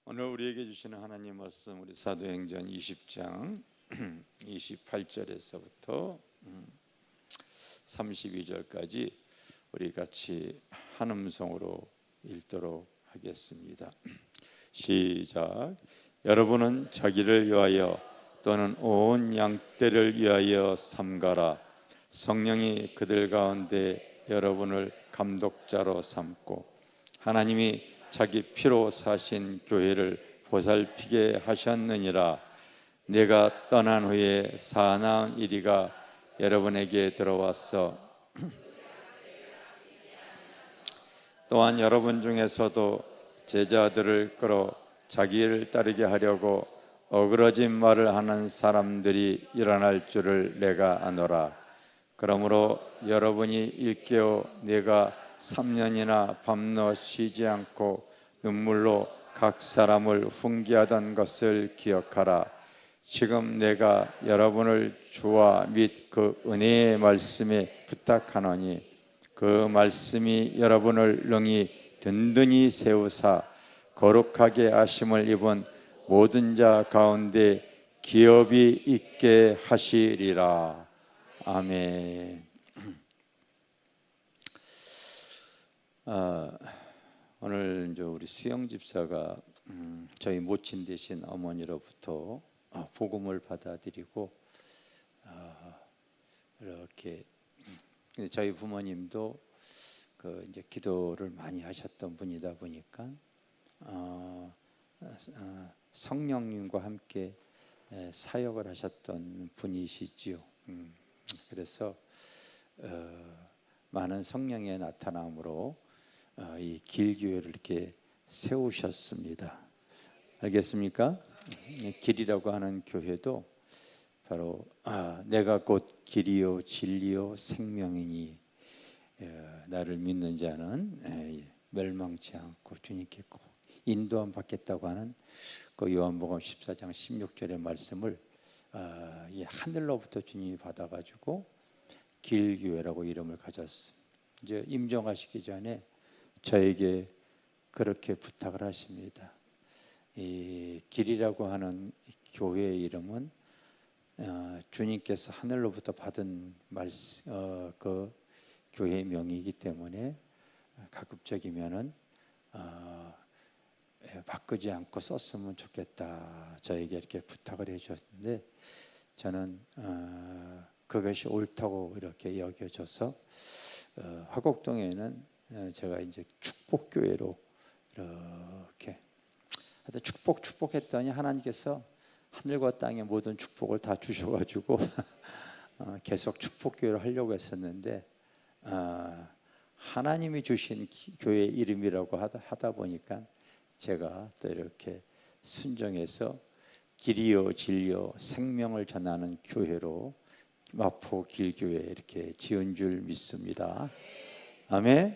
오늘 우리에게 주시는 하나님 말씀, 우리 사도행전 20장 28절에서부터 32절까지 우리 같이 한 음성으로 읽도록 하겠습니다. 시작. 여러분은 자기를 위하여 또는 온 양떼를 위하여 삼가라. 성령이 그들 가운데 여러분을 감독자로 삼고 하나님이 자기 피로 사신 교회를 보살피게 하셨느니라. 내가 떠난 후에 사나운 이리가 여러분에게 들어왔어. 또한 여러분 중에서도 제자들을 끌어 자기를 따르게 하려고 어그러진 말을 하는 사람들이 일어날 줄을 내가 아노라. 그러므로 여러분이 일깨어 내가 3년이나 밤낮 쉬지 않고 눈물로 각 사람을 훈계하던 것을 기억하라. 지금 내가 여러분을 주와 및 그 은혜의 말씀에 부탁하노니 그 말씀이 여러분을 능히 든든히 세우사 거룩하게 하심을 입은 모든 자 가운데 기업이 있게 하시리라. 아멘. 오늘 이제 우리 수영 집사가 저희 모친 되신 어머니로부터 복음을 받아들이고 이렇게 저희 부모님도 그 이제 기도를 많이 하셨던 분이다 보니까 성령님과 함께 사역을 하셨던 분이시지요. 그래서 많은 성령의 나타남으로 이 길교회를 이렇게 세우셨습니다. 알겠습니까? 길이라고 하는 교회도 바로 내가 곧 길이요 진리요 생명이니 나를 믿는 자는 멸망치 않고 주님께 꼭 인도함 받겠다고 하는 그 요한복음 14장 16절의 말씀을 이 하늘로부터 주님이 받아가지고 길교회라고 이름을 가졌습니다. 이제 임종하시기 전에 저에게 그렇게 부탁을 하십니다. 이 길이라고 하는 교회의 이름은 주님께서 하늘로부터 받은 그 교회의 명이기 때문에 가급적이면은 바꾸지 않고 썼으면 좋겠다. 저에게 이렇게 부탁을 해주셨는데 저는 그것이 옳다고 이렇게 여겨져서 화곡동에는 제가 이제 축복교회로 이렇게 하여튼 축복했더니 하나님께서 하늘과 땅의 모든 축복을 다 주셔가지고 계속 축복교회를 하려고 했었는데 하나님이 주신 교회 이름이라고 하다 보니까 제가 또 이렇게 순종해서 길이요 진리요 생명을 전하는 교회로 마포 길교회 이렇게 지은 줄 믿습니다. 아멘.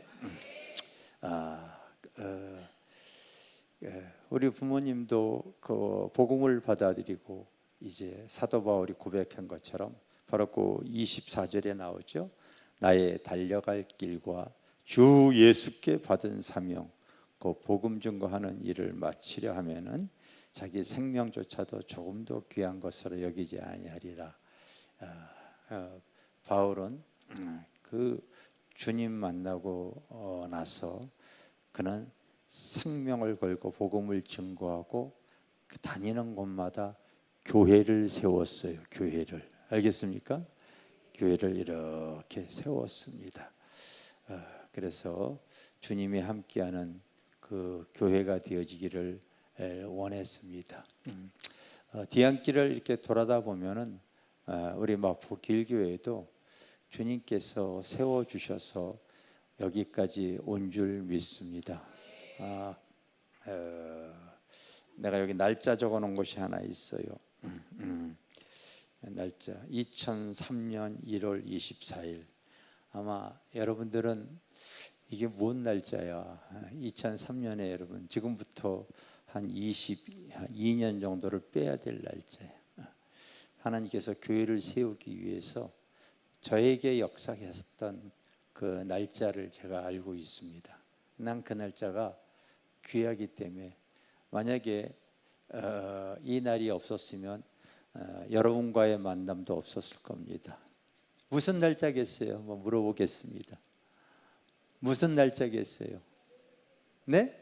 우리 부모님도 그 복음을 받아들이고 이제 사도 바울이 고백한 것처럼 바로 그 24절에 나오죠. 나의 달려갈 길과 주 예수께 받은 사명, 그 복음 증거하는 일을 마치려 하면은 자기 생명조차도 조금 더 귀한 것으로 여기지 아니하리라. 바울은 그 주님 만나고 나서 그는 생명을 걸고 복음을 증거하고 그 다니는 곳마다 교회를 세웠어요. 교회를. 알겠습니까? 교회를 이렇게 세웠습니다. 그래서 주님이 함께하는 그 교회가 되어지기를 원했습니다. 뒤안길을 이렇게 돌아다 보면은 우리 마포 길교회도 주님께서 세워주셔서 여기까지 온 줄 믿습니다. 내가 여기 날짜 적어놓은 것이 하나 있어요. 날짜 2003년 1월 24일. 아마 여러분들은 이게 뭔 날짜야? 2003년에 여러분 지금부터 한 22년 정도를 빼야 될 날짜야. 하나님께서 교회를 세우기 위해서 저에게 역사하셨던 그 날짜를 제가 알고 있습니다. 난 그 날짜가 귀하기 때문에 만약에 이 날이 없었으면 여러분과의 만남도 없었을 겁니다. 무슨 날짜겠어요? 한번 물어보겠습니다. 무슨 날짜겠어요? 네?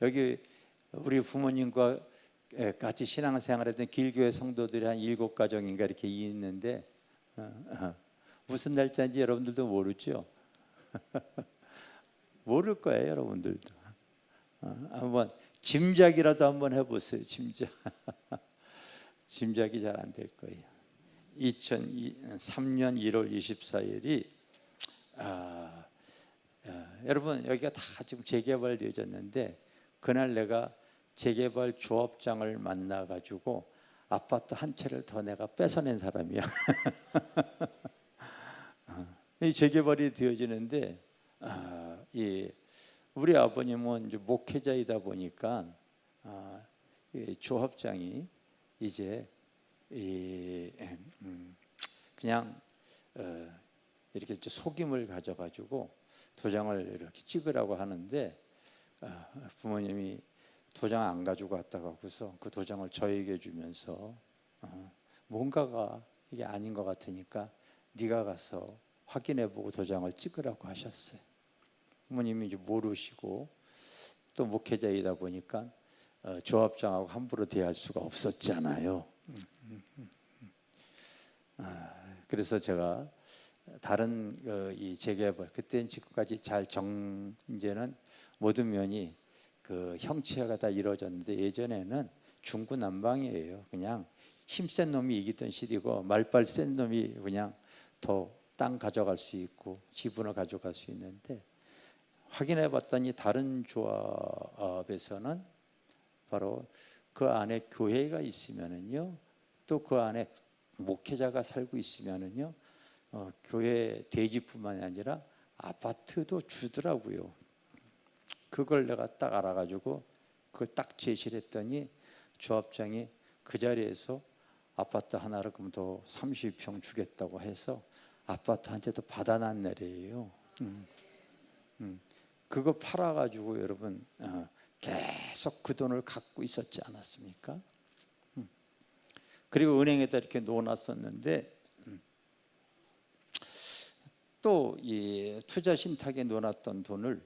여기 우리 부모님과 같이 신앙생활했던 길교회 성도들이 한 7가정인가 이렇게 있는데 무슨 날짜인지 여러분들도 모르죠? 모를 거예요, 여러분들도. 한번 짐작이라도 한번 해보세요. 짐작. 짐작이 잘 안 될 거예요. 2003년 1월 24일이 여러분 여기가 다 지금 재개발되어졌는데 그날 내가 재개발 조합장을 만나가지고 아파트 한 채를 더 내가 뺏어낸 사람이야. 이 재개발이 되어지는데 우리 아버님은 이제 목회자이다 보니까 이 조합장이 이제 그냥 이렇게 속임을 가져가지고 도장을 이렇게 찍으라고 하는데 부모님이 도장 안 가지고 왔다고 하고서 그 도장을 저에게 주면서 뭔가가 이게 아닌 것 같으니까 네가 가서 확인해보고 도장을 찍으라고 하셨어요. 부모님이 이제 모르시고 또 목회자이다 보니까 조합장하고 함부로 대할 수가 없었잖아요. 그래서 제가 다른 이 재개발 그때는 지금까지 이제는 모든 면이 그 형체가 다 이루어졌는데 예전에는 중구난방이에요. 그냥 힘센 놈이 이기던 시대고 말빨 센 놈이 그냥 더 땅 가져갈 수 있고 지분을 가져갈 수 있는데 확인해 봤더니 다른 조합에서는 바로 그 안에 교회가 있으면은요, 또 그 안에 목회자가 살고 있으면은요, 교회 대지뿐만이 아니라 아파트도 주더라고요. 그걸 내가 딱 알아가지고 그걸 딱 제시를 했더니 조합장이 그 자리에서 아파트 하나를 그럼 더 30평 주겠다고 해서 아파트 한 채도 받아난 날이에요. 그거 팔아가지고 여러분 계속 그 돈을 갖고 있었지 않았습니까? 그리고 은행에다 이렇게 놓아놨었는데 또 이 투자 신탁에 놓아놨던 돈을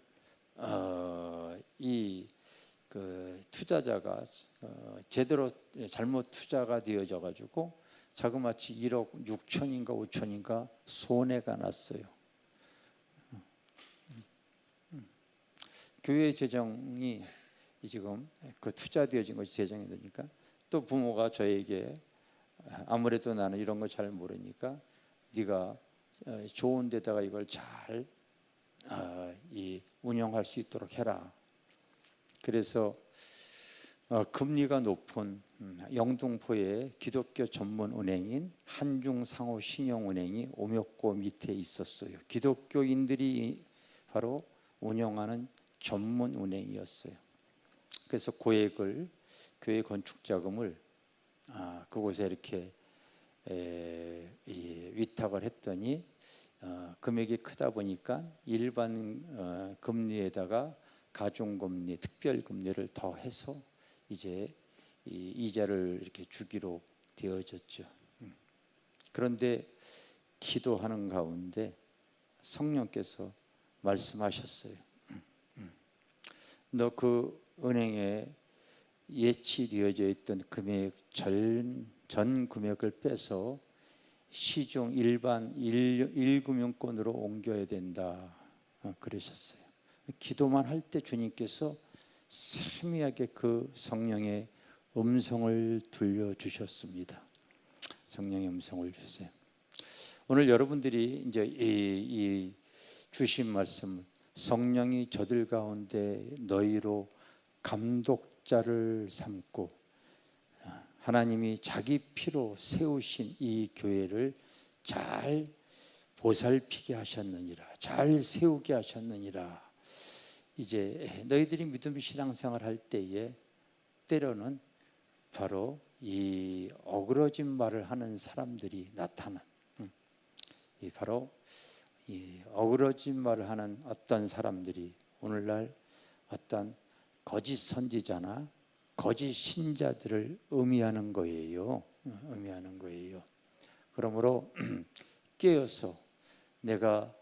이 그 투자자가 제대로 잘못 투자가 되어져 가지고 자그마치 1억 6천인가 5천인가 손해가 났어요. 교회 재정이 지금 그 투자되어진 것이 재정이 되니까 또 부모가 저에게 아무래도 나는 이런 거 잘 모르니까 네가 좋은 데다가 이걸 잘 운영할 수 있도록 해라. 그래서 금리가 높은 영등포의 기독교 전문 은행인 한중상호신용은행이 오묘고 밑에 있었어요. 기독교인들이 바로 운영하는 전문 은행이었어요. 그래서 고액을 교회 건축 자금을 그곳에 이렇게 위탁을 했더니 금액이 크다 보니까 일반 금리에다가 가중금리, 특별금리를 더해서 이제 이자를 이렇게 주기로 되어졌죠. 그런데 기도하는 가운데 성령께서 말씀하셨어요. 너 그 은행에 예치되어져 있던 금액 전 금액을 빼서 시중 일반 1금융권으로 옮겨야 된다 그러셨어요. 기도만 할 때 주님께서 세미하게 그 성령의 음성을 들려주셨습니다. 성령의 음성을 주세요. 오늘 여러분들이 이제 이 주신 말씀, 성령이 저들 가운데 너희로 감독자를 삼고 하나님이 자기 피로 세우신 이 교회를 잘 보살피게 하셨느니라, 잘 세우게 하셨느니라. 이제 너희들이 믿음 신앙생활 할 때에 때로는 바로 이 어그러진 말을 하는 사람들이 나타난, 바로 이 어그러진 말을 하는 어떤 사람들이 오늘날 어떤 거짓 선지자나 거짓 신자들을 의미하는 거예요. 의미하는 거예요. 그러므로 깨어서 내가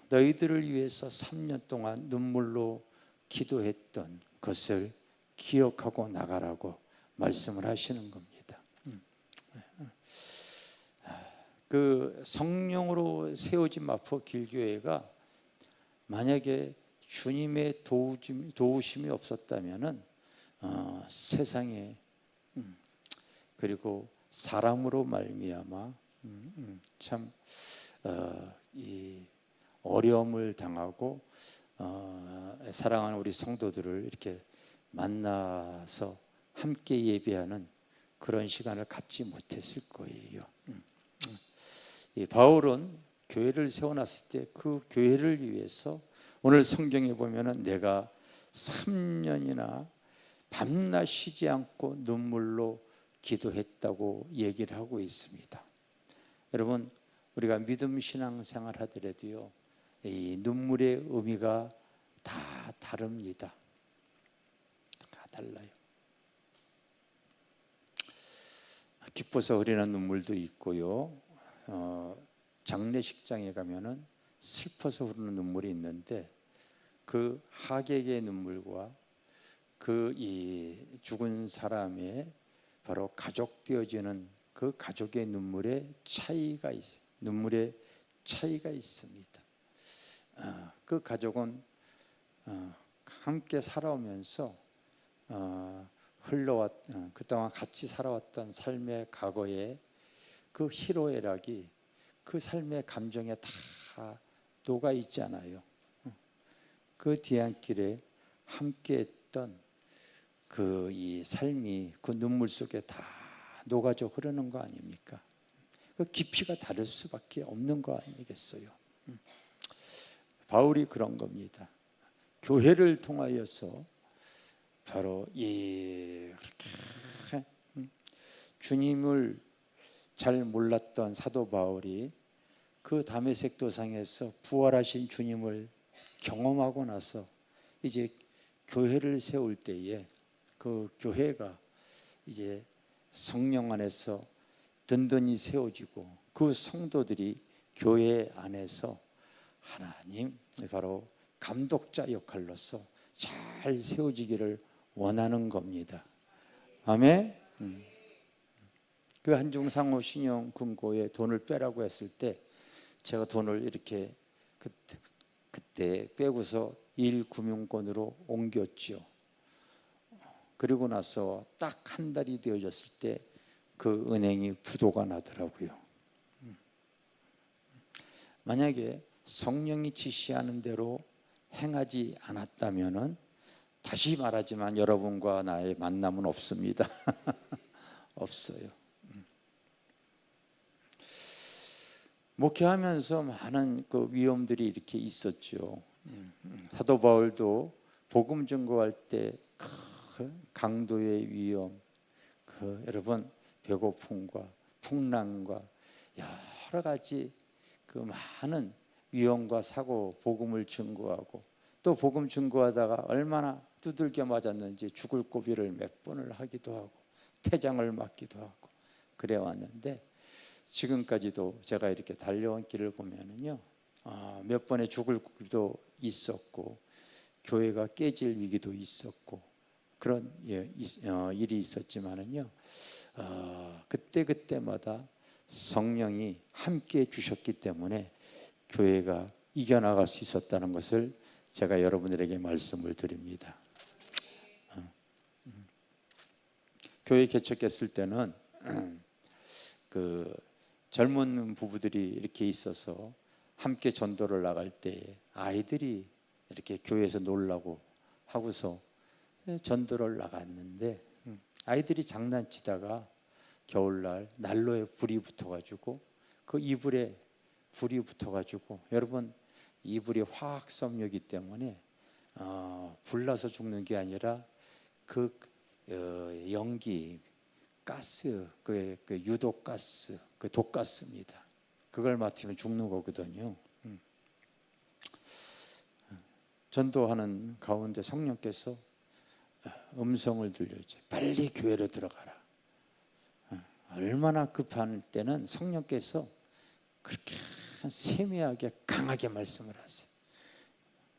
너희들을 위해서 3년 동안 눈물로 기도했던 것을 기억하고 나가라고 말씀을 하시는 겁니다. 그 성령으로 세워진 마포 길교회가 만약에 주님의 도우심이 없었다면은 세상에 그리고 사람으로 말미암아 참 이 어려움을 당하고 사랑하는 우리 성도들을 이렇게 만나서 함께 예배하는 그런 시간을 갖지 못했을 거예요. 이 바울은 교회를 세워놨을 때 그 교회를 위해서 오늘 성경에 보면은 내가 3년이나 밤낮 쉬지 않고 눈물로 기도했다고 얘기를 하고 있습니다. 여러분, 우리가 믿음 신앙생활 하더라도요, 이 눈물의 의미가 다 다릅니다. 다 달라요. 기뻐서 흐리는 눈물도 있고요, 장례식장에 가면은 슬퍼서 흐르는 눈물이 있는데, 그 하객의 눈물과 그 이 죽은 사람의 바로 가족 되어지는 그 가족의 눈물의 차이가 있습니다. 그 가족은 함께 살아오면서 그동안 같이 살아왔던 삶의 과거에 그 희로애락이 그 삶의 감정에 다 녹아 있잖아요. 그 뒤안길에 함께했던 그 이 삶이 그 눈물 속에 다 녹아져 흐르는 거 아닙니까? 그 깊이가 다를 수밖에 없는 거 아니겠어요? 바울이 그런 겁니다. 교회를 통하여서 바로 그렇게 주님을 잘 몰랐던 사도 바울이 그 다메섹 도상에서 부활하신 주님을 경험하고 나서 이제 교회를 세울 때에 그 교회가 이제 성령 안에서 든든히 세워지고 그 성도들이 교회 안에서 하나님 바로 감독자 역할로서 잘 세워지기를 원하는 겁니다. 아멘. 그 한중상호 신용금고에 돈을 빼라고 했을 때 제가 돈을 이렇게 그때 빼고서 1금융권으로 옮겼죠. 그리고 나서 딱 한 달이 되어졌을 때 그 은행이 부도가 나더라고요. 만약에 성령이 지시하는 대로 행하지 않았다면은 다시 말하지만 여러분과 나의 만남은 없습니다. 없어요. 목회하면서 많은 그 위험들이 이렇게 있었죠. 사도 바울도 복음 증거할 때 강도의 위험, 여러분 배고픔과 풍랑과 여러 가지 그 많은 위험과 사고, 복음을 증거하고 또 복음 증거하다가 얼마나 두들겨 맞았는지 죽을 고비를 몇 번을 하기도 하고 태장을 맞기도 하고 그래 왔는데 지금까지도 제가 이렇게 달려온 길을 보면은요, 몇 번의 죽을 고비도 있었고 교회가 깨질 위기도 있었고 그런 일이 있었지만은요, 그때마다 성령이 함께 주셨기 때문에 교회가 이겨나갈 수 있었다는 것을 제가 여러분들에게 말씀을 드립니다. 교회 개척했을 때는 그 젊은 부부들이 이렇게 있어서 함께 전도를 나갈 때 아이들이 이렇게 교회에서 놀라고 하고서 전도를 나갔는데 아이들이 장난치다가 겨울날 난로에 불이 붙어가지고 그 이불에 불이 붙어가지고 여러분 이불이 화학섬유이기 때문에 불나서 죽는 게 아니라 그 연기 가스 그 유독가스 그 독가스입니다. 그걸 맡으면 죽는 거거든요. 전도하는 가운데 성령께서 음성을 들려줘. 빨리 교회로 들어가라. 얼마나 급할 때는 성령께서 그렇게 세미하게 강하게 말씀을 하세요.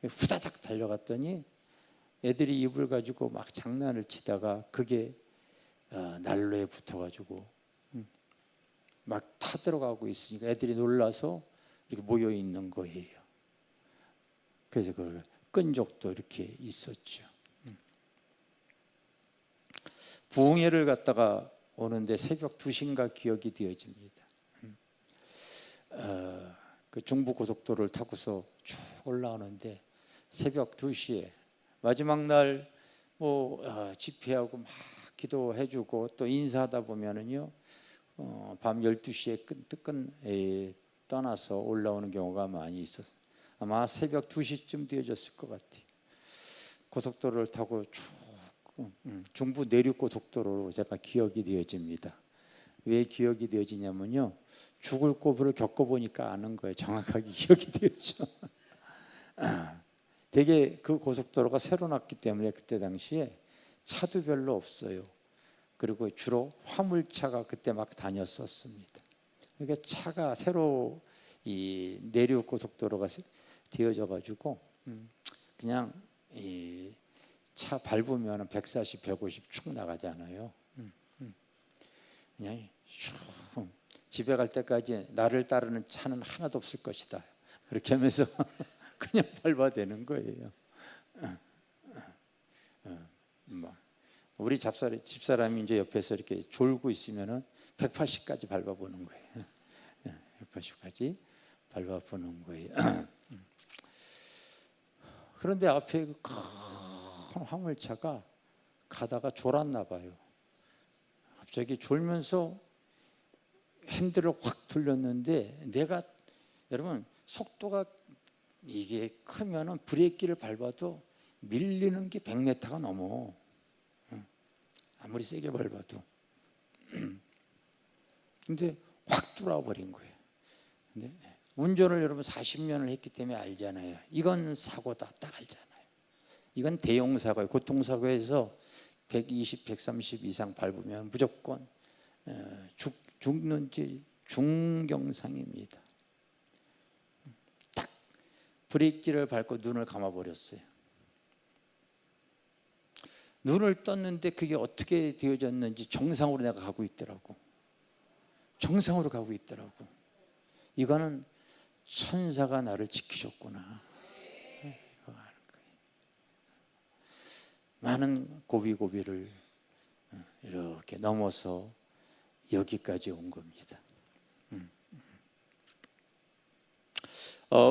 후다닥 달려갔더니 애들이 이불 가지고 막 장난을 치다가 그게 난로에 붙어가지고 막 타들어가고 있으니까 애들이 놀라서 이렇게 모여 있는 거예요. 그래서 그 끈적도 이렇게 있었죠. 부흥회를 갔다가 오는데 새벽 2시인가 기억이 되어집니다. 그 중부고속도로를 타고서 쭉 올라오는데 새벽 2시에 마지막 날 집회하고 막 기도해주고 또 인사하다 보면은요 밤 12시에 떠나서 올라오는 경우가 많이 있어서 아마 새벽 2시쯤 되어졌을 것 같아요. 고속도로를 타고 쭉 중부 내륙고속도로로 제가 기억이 되어집니다. 왜 기억이 되어지냐면요 죽을 고비를 겪어보니까 아는 거예요. 정확하게 기억이 되었죠. 되게 그 고속도로가 새로 났기 때문에 그때 당시에 차도 별로 없어요. 그리고 주로 화물차가 그때 막 다녔었습니다. 그러니까 차가 새로 이 내륙 고속도로가 되어져 가지고 그냥 이 차 밟으면 140, 150 쭉 나가잖아요. 그냥 집에 갈 때까지 나를 따르는 차는 하나도 없을 것이다. 그렇게 하면서 그냥 밟아대는 거예요. 우리 집사람이 이제 옆에서 이렇게 졸고 있으면은 180까지 밟아보는 거예요. 180까지 밟아보는 거예요. 그런데 앞에 큰 화물차가 가다가 졸았나 봐요. 갑자기 졸면서 핸들을 확 돌렸는데 내가 여러분 속도가 이게 크면은 브레이크를 밟아도 밀리는 게 100m가 넘어. 아무리 세게 밟아도. 근데 확 뚫어버린 거예요. 근데 운전을 여러분 40년을 했기 때문에 알잖아요. 이건 사고다 딱 알잖아요. 이건 대형 사고예요. 교통사고에서 120, 130 이상 밟으면 무조건 죽는지 중경상입니다. 딱 브레이크를 밟고 눈을 감아버렸어요. 눈을 떴는데 그게 어떻게 되어졌는지 정상으로 내가 가고 있더라고. 정상으로 가고 있더라고. 이거는 천사가 나를 지키셨구나. 이거 아는 거예요. 많은 고비고비를 이렇게 넘어서 여기까지 온 겁니다.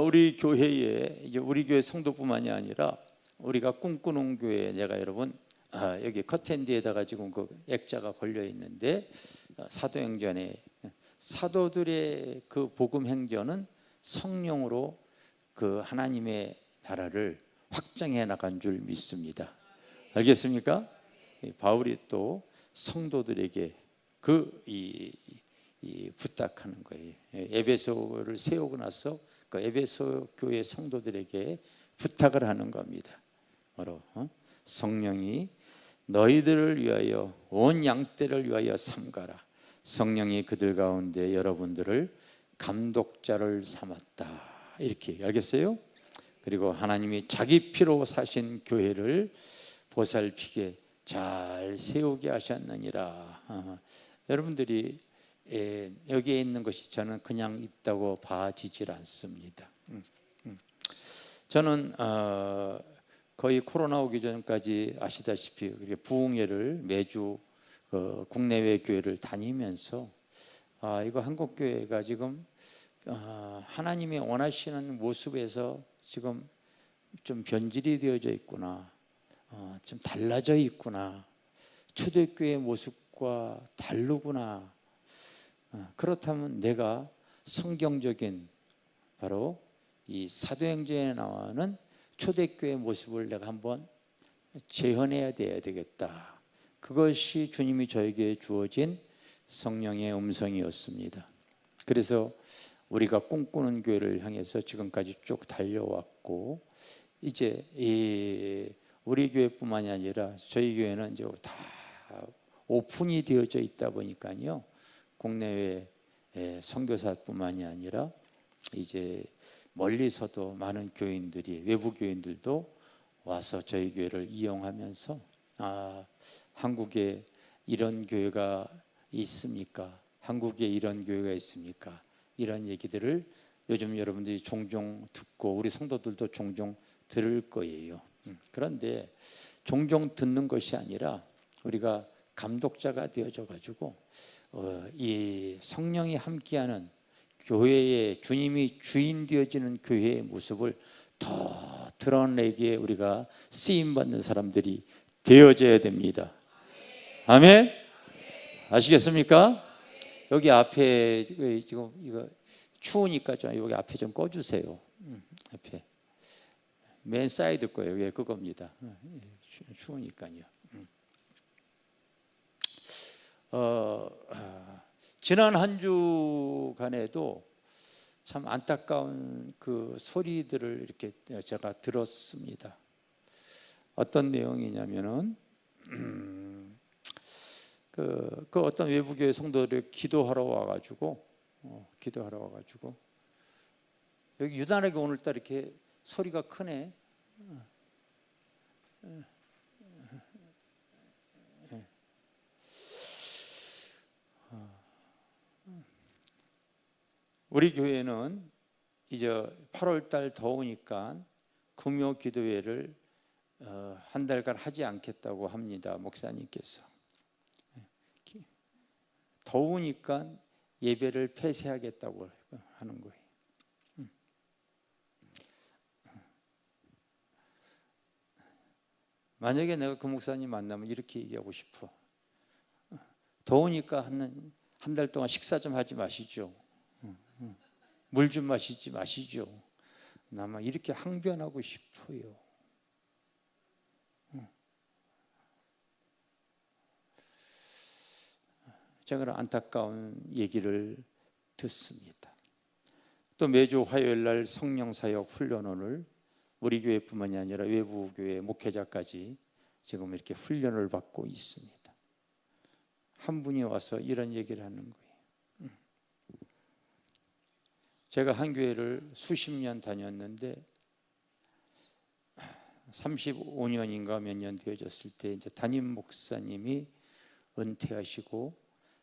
우리 교회에 이제 우리 교회 성도뿐만이 아니라 우리가 꿈꾸는 교회 내가 여러분 여기 커튼 뒤에다가 지금 그 액자가 걸려 있는데 사도행전에 사도들의 그 복음 행전은 성령으로 그 하나님의 나라를 확장해 나간 줄 믿습니다. 알겠습니까? 바울이 또 성도들에게 이 부탁하는 거예요. 에베소를 세우고 나서 그 에베소 교회 성도들에게 부탁을 하는 겁니다. 바로 성령이 너희들을 위하여 온 양떼를 위하여 삼가라. 성령이 그들 가운데 여러분들을 감독자를 삼았다. 이렇게 알겠어요? 그리고 하나님이 자기 피로 사신 교회를 보살피게 잘 세우게 하셨느니라. 여러분들이 여기에 있는 것이 저는 그냥 있다고 봐지질 않습니다. 저는 거의 코로나 오기 전까지 아시다시피 부흥회를 매주 국내외 교회를 다니면서 이거 한국 교회가 지금 하나님이 원하시는 모습에서 지금 좀 변질이 되어져 있구나, 좀 달라져 있구나, 초대교회 모습과 다르구나. 그렇다면 내가 성경적인 바로 이 사도행전에 나오는 초대교회 모습을 내가 한번 재현해야 되겠다. 그것이 주님이 저에게 주어진 성령의 음성이었습니다. 그래서 우리가 꿈꾸는 교회를 향해서 지금까지 쭉 달려왔고 이제 우리 교회뿐만이 아니라 저희 교회는 이제 다 오픈이 되어져 있다 보니까요, 국내외 선교사뿐만이 아니라 이제 멀리서도 많은 교인들이, 외부 교인들도 와서 저희 교회를 이용하면서 한국에 이런 교회가 있습니까? 한국에 이런 교회가 있습니까? 이런 얘기들을 요즘 여러분들이 종종 듣고 우리 성도들도 종종 들을 거예요. 그런데 종종 듣는 것이 아니라 우리가 감독자가 되어져 가지고 이 성령이 함께하는 교회의, 주님이 주인 되어지는 교회의 모습을 더 드러내기에 우리가 쓰임받는 사람들이 되어져야 됩니다. 아멘? 아시겠습니까? 여기 앞에 지금 이거 추우니까 좀 여기 앞에 좀 꺼주세요. 앞에 맨 사이드 거예요. 예, 그겁니다. 추우니까요. 지난 한 주간에도 참 안타까운 그 소리들을 이렇게 제가 들었습니다. 어떤 내용이냐면은 그 어떤 외부교회 성도들이 기도하러 와가지고 여기 유난하게 오늘따라 이렇게 소리가 크네. 우리 교회는 이제 8월 달 더우니까 금요 기도회를 한 달간 하지 않겠다고 합니다. 목사님께서. 더우니까 예배를 폐쇄하겠다고 하는 거예요. 만약에 내가 그 목사님 만나면 이렇게 얘기하고 싶어. 더우니까 한 달 동안 식사 좀 하지 마시죠. 물 좀 마시지 마시죠. 나만 이렇게 항변하고 싶어요. 제가 그런 안타까운 얘기를 듣습니다. 또 매주 화요일 날 성령사역 훈련원을 우리 교회뿐만이 아니라 외부 교회 목회자까지 지금 이렇게 훈련을 받고 있습니다. 한 분이 와서 이런 얘기를 하는 거예요. 제가 한 교회를 수십 년 다녔는데 35년인가 몇 년 되어졌을 때 이제 담임 목사님이 은퇴하시고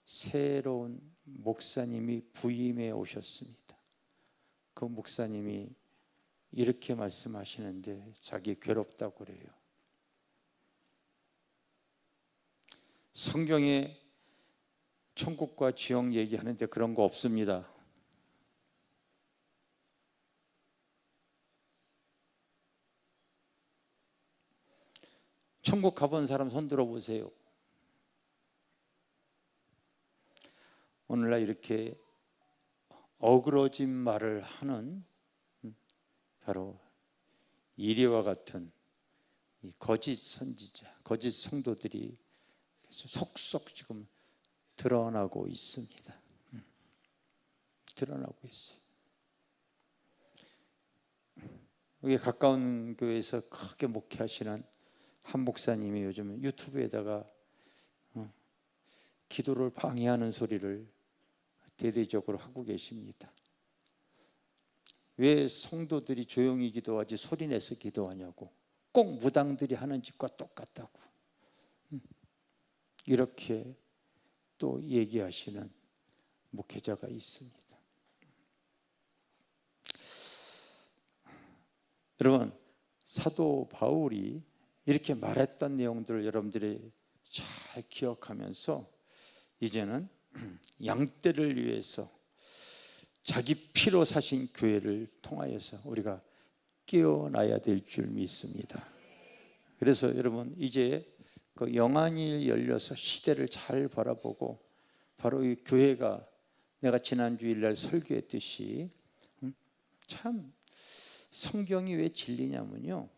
새로운 목사님이 부임해 오셨습니다. 그 목사님이 이렇게 말씀하시는데 자기 괴롭다고 그래요. 성경에 천국과 지옥 얘기하는데 그런 거 없습니다. 천국 가본 사람 손 들어보세요. 오늘날 이렇게 어그러진 말을 하는 바로 이리와 같은 이 거짓 선지자, 거짓 성도들이 속속 지금 드러나고 있습니다. 드러나고 있어요. 여기 가까운 교회에서 크게 목회하시는 한 목사님이 요즘 유튜브에다가 기도를 방해하는 소리를 대대적으로 하고 계십니다. 왜 성도들이 조용히 기도하지 소리내서 기도하냐고, 꼭 무당들이 하는 짓과 똑같다고 이렇게 또 얘기하시는 목회자가 있습니다. 여러분, 사도 바울이 이렇게 말했던 내용들을 여러분들이 잘 기억하면서 이제는 양떼를 위해서 자기 피로 사신 교회를 통하여서 우리가 깨어나야 될 줄 믿습니다. 그래서 여러분, 이제 그 영안이 열려서 시대를 잘 바라보고 바로 이 교회가 내가 지난 주일날 설교했듯이 참 성경이 왜 진리냐면요,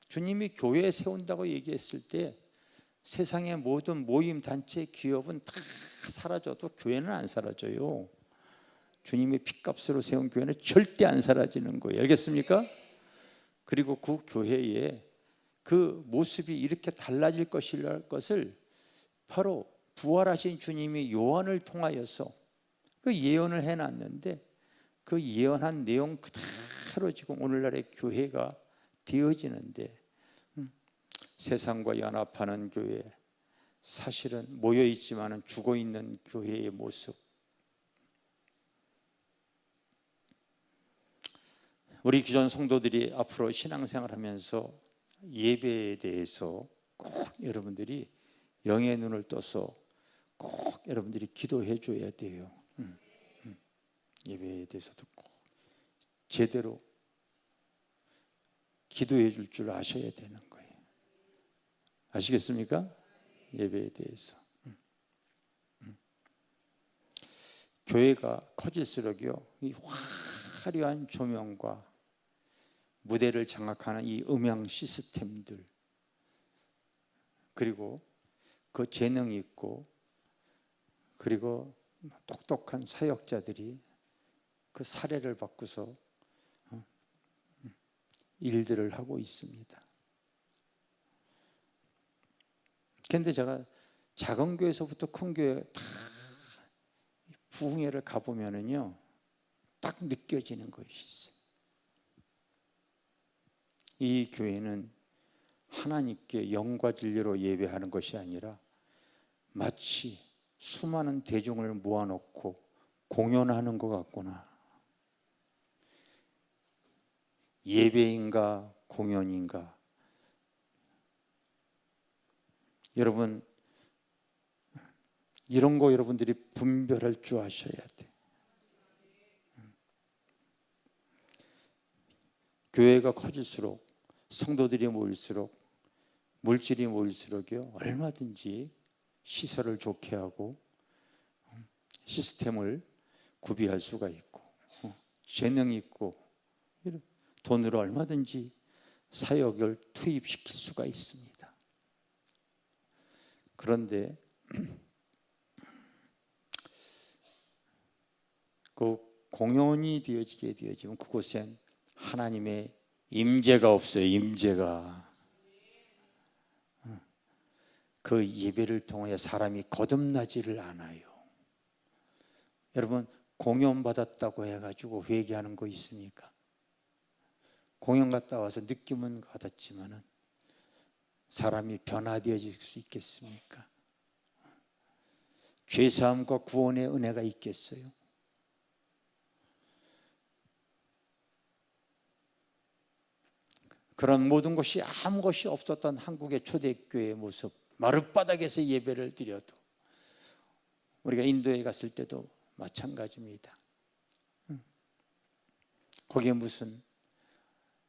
주님이 교회 세운다고 얘기했을 때 세상의 모든 모임, 단체, 기업은 다 사라져도 교회는 안 사라져요. 주님의 핏값으로 세운 교회는 절대 안 사라지는 거예요. 알겠습니까? 그래서 여러분, 이제 그 영안이 열려서 시대를 잘 바라보고 바로 이 교회가 내가 지난 주일날 설교했듯이 주님이 교회 세운다고 얘기했을 때 세상의 모든 모임, 단체, 기업은 다 사라져도 교회는 안 사라져요. 주님의 핏값으로 세운 교회는 절대 안 사라지는 거예요. 알겠습니까? 그리고 그 교회에 그 모습이 이렇게 달라질 것을 바로 부활하신 주님이 요한을 통하여서 그 예언을 해놨는데, 그 예언한 내용 그대로 지금 오늘날의 교회가 되어지는데, 세상과 연합하는 교회, 사실은 모여있지만 죽어있는 교회의 모습. 우리 기존 성도들이 앞으로 신앙생활하면서 예배에 대해서 꼭 여러분들이 영의 눈을 떠서 꼭 여러분들이 기도해 줘야 돼요. 예배에 대해서도 꼭 제대로 기도해 줄 줄 아셔야 되는 거예요. 아시겠습니까? 예배에 대해서. 교회가 커질수록요, 이 화려한 조명과 무대를 장악하는 이 음향 시스템들, 그리고 그 재능이 있고 그리고 똑똑한 사역자들이 그 사례를 받고서 일들을 하고 있습니다. 그런데 제가 작은 교회에서부터 큰 교회 다 부흥회를 가보면은요, 딱 느껴지는 것이 있어요. 이 교회는 하나님께 영과 진리로 예배하는 것이 아니라 마치 수많은 대중을 모아놓고 공연하는 것 같구나. 예배인가 공연인가. 여러분, 이런 거 여러분들이 분별할 줄 아셔야 돼. 교회가 커질수록, 성도들이 모일수록, 물질이 모일수록요, 얼마든지 시설을 좋게 하고 시스템을 구비할 수가 있고 재능이 있고 돈으로 얼마든지 사역을 투입시킬 수가 있습니다. 그런데 그 공연이 되어지면 그곳엔 하나님의 임재가 없어요. 임재가. 그 예배를 통해 사람이 거듭나지를 않아요. 여러분, 공연 받았다고 해가지고 회개하는 거 있습니까? 공연 갔다 와서 느낌은 받았지만은 사람이 변화되어질 수 있겠습니까? 죄사함과 구원의 은혜가 있겠어요? 그런 모든 것이 아무 것이 없었던 한국의 초대교회의 모습, 마룻바닥에서 예배를 드려도, 우리가 인도에 갔을 때도 마찬가지입니다. 거기에 무슨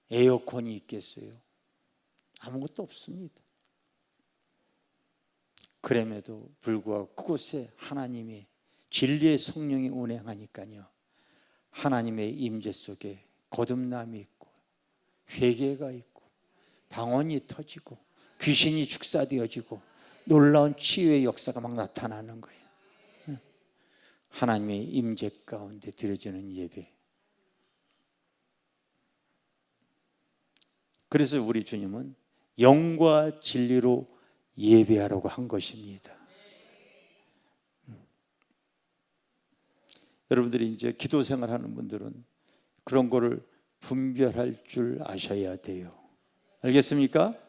에어컨이 있겠어요? 아무것도 없습니다. 그럼에도 불구하고 그곳에 하나님의 진리의 성령이 운행하니까요, 하나님의 임재 속에 거듭남이 있고 회개가 있고 방언이 터지고 귀신이 축사되어지고 놀라운 치유의 역사가 막 나타나는 거예요. 하나님의 임재 가운데 드려지는 예배. 그래서 우리 주님은 영과 진리로 예배하라고 한 것입니다. 여러분들이 이제 기도 생활하는 분들은 그런 거를 분별할 줄 아셔야 돼요. 알겠습니까?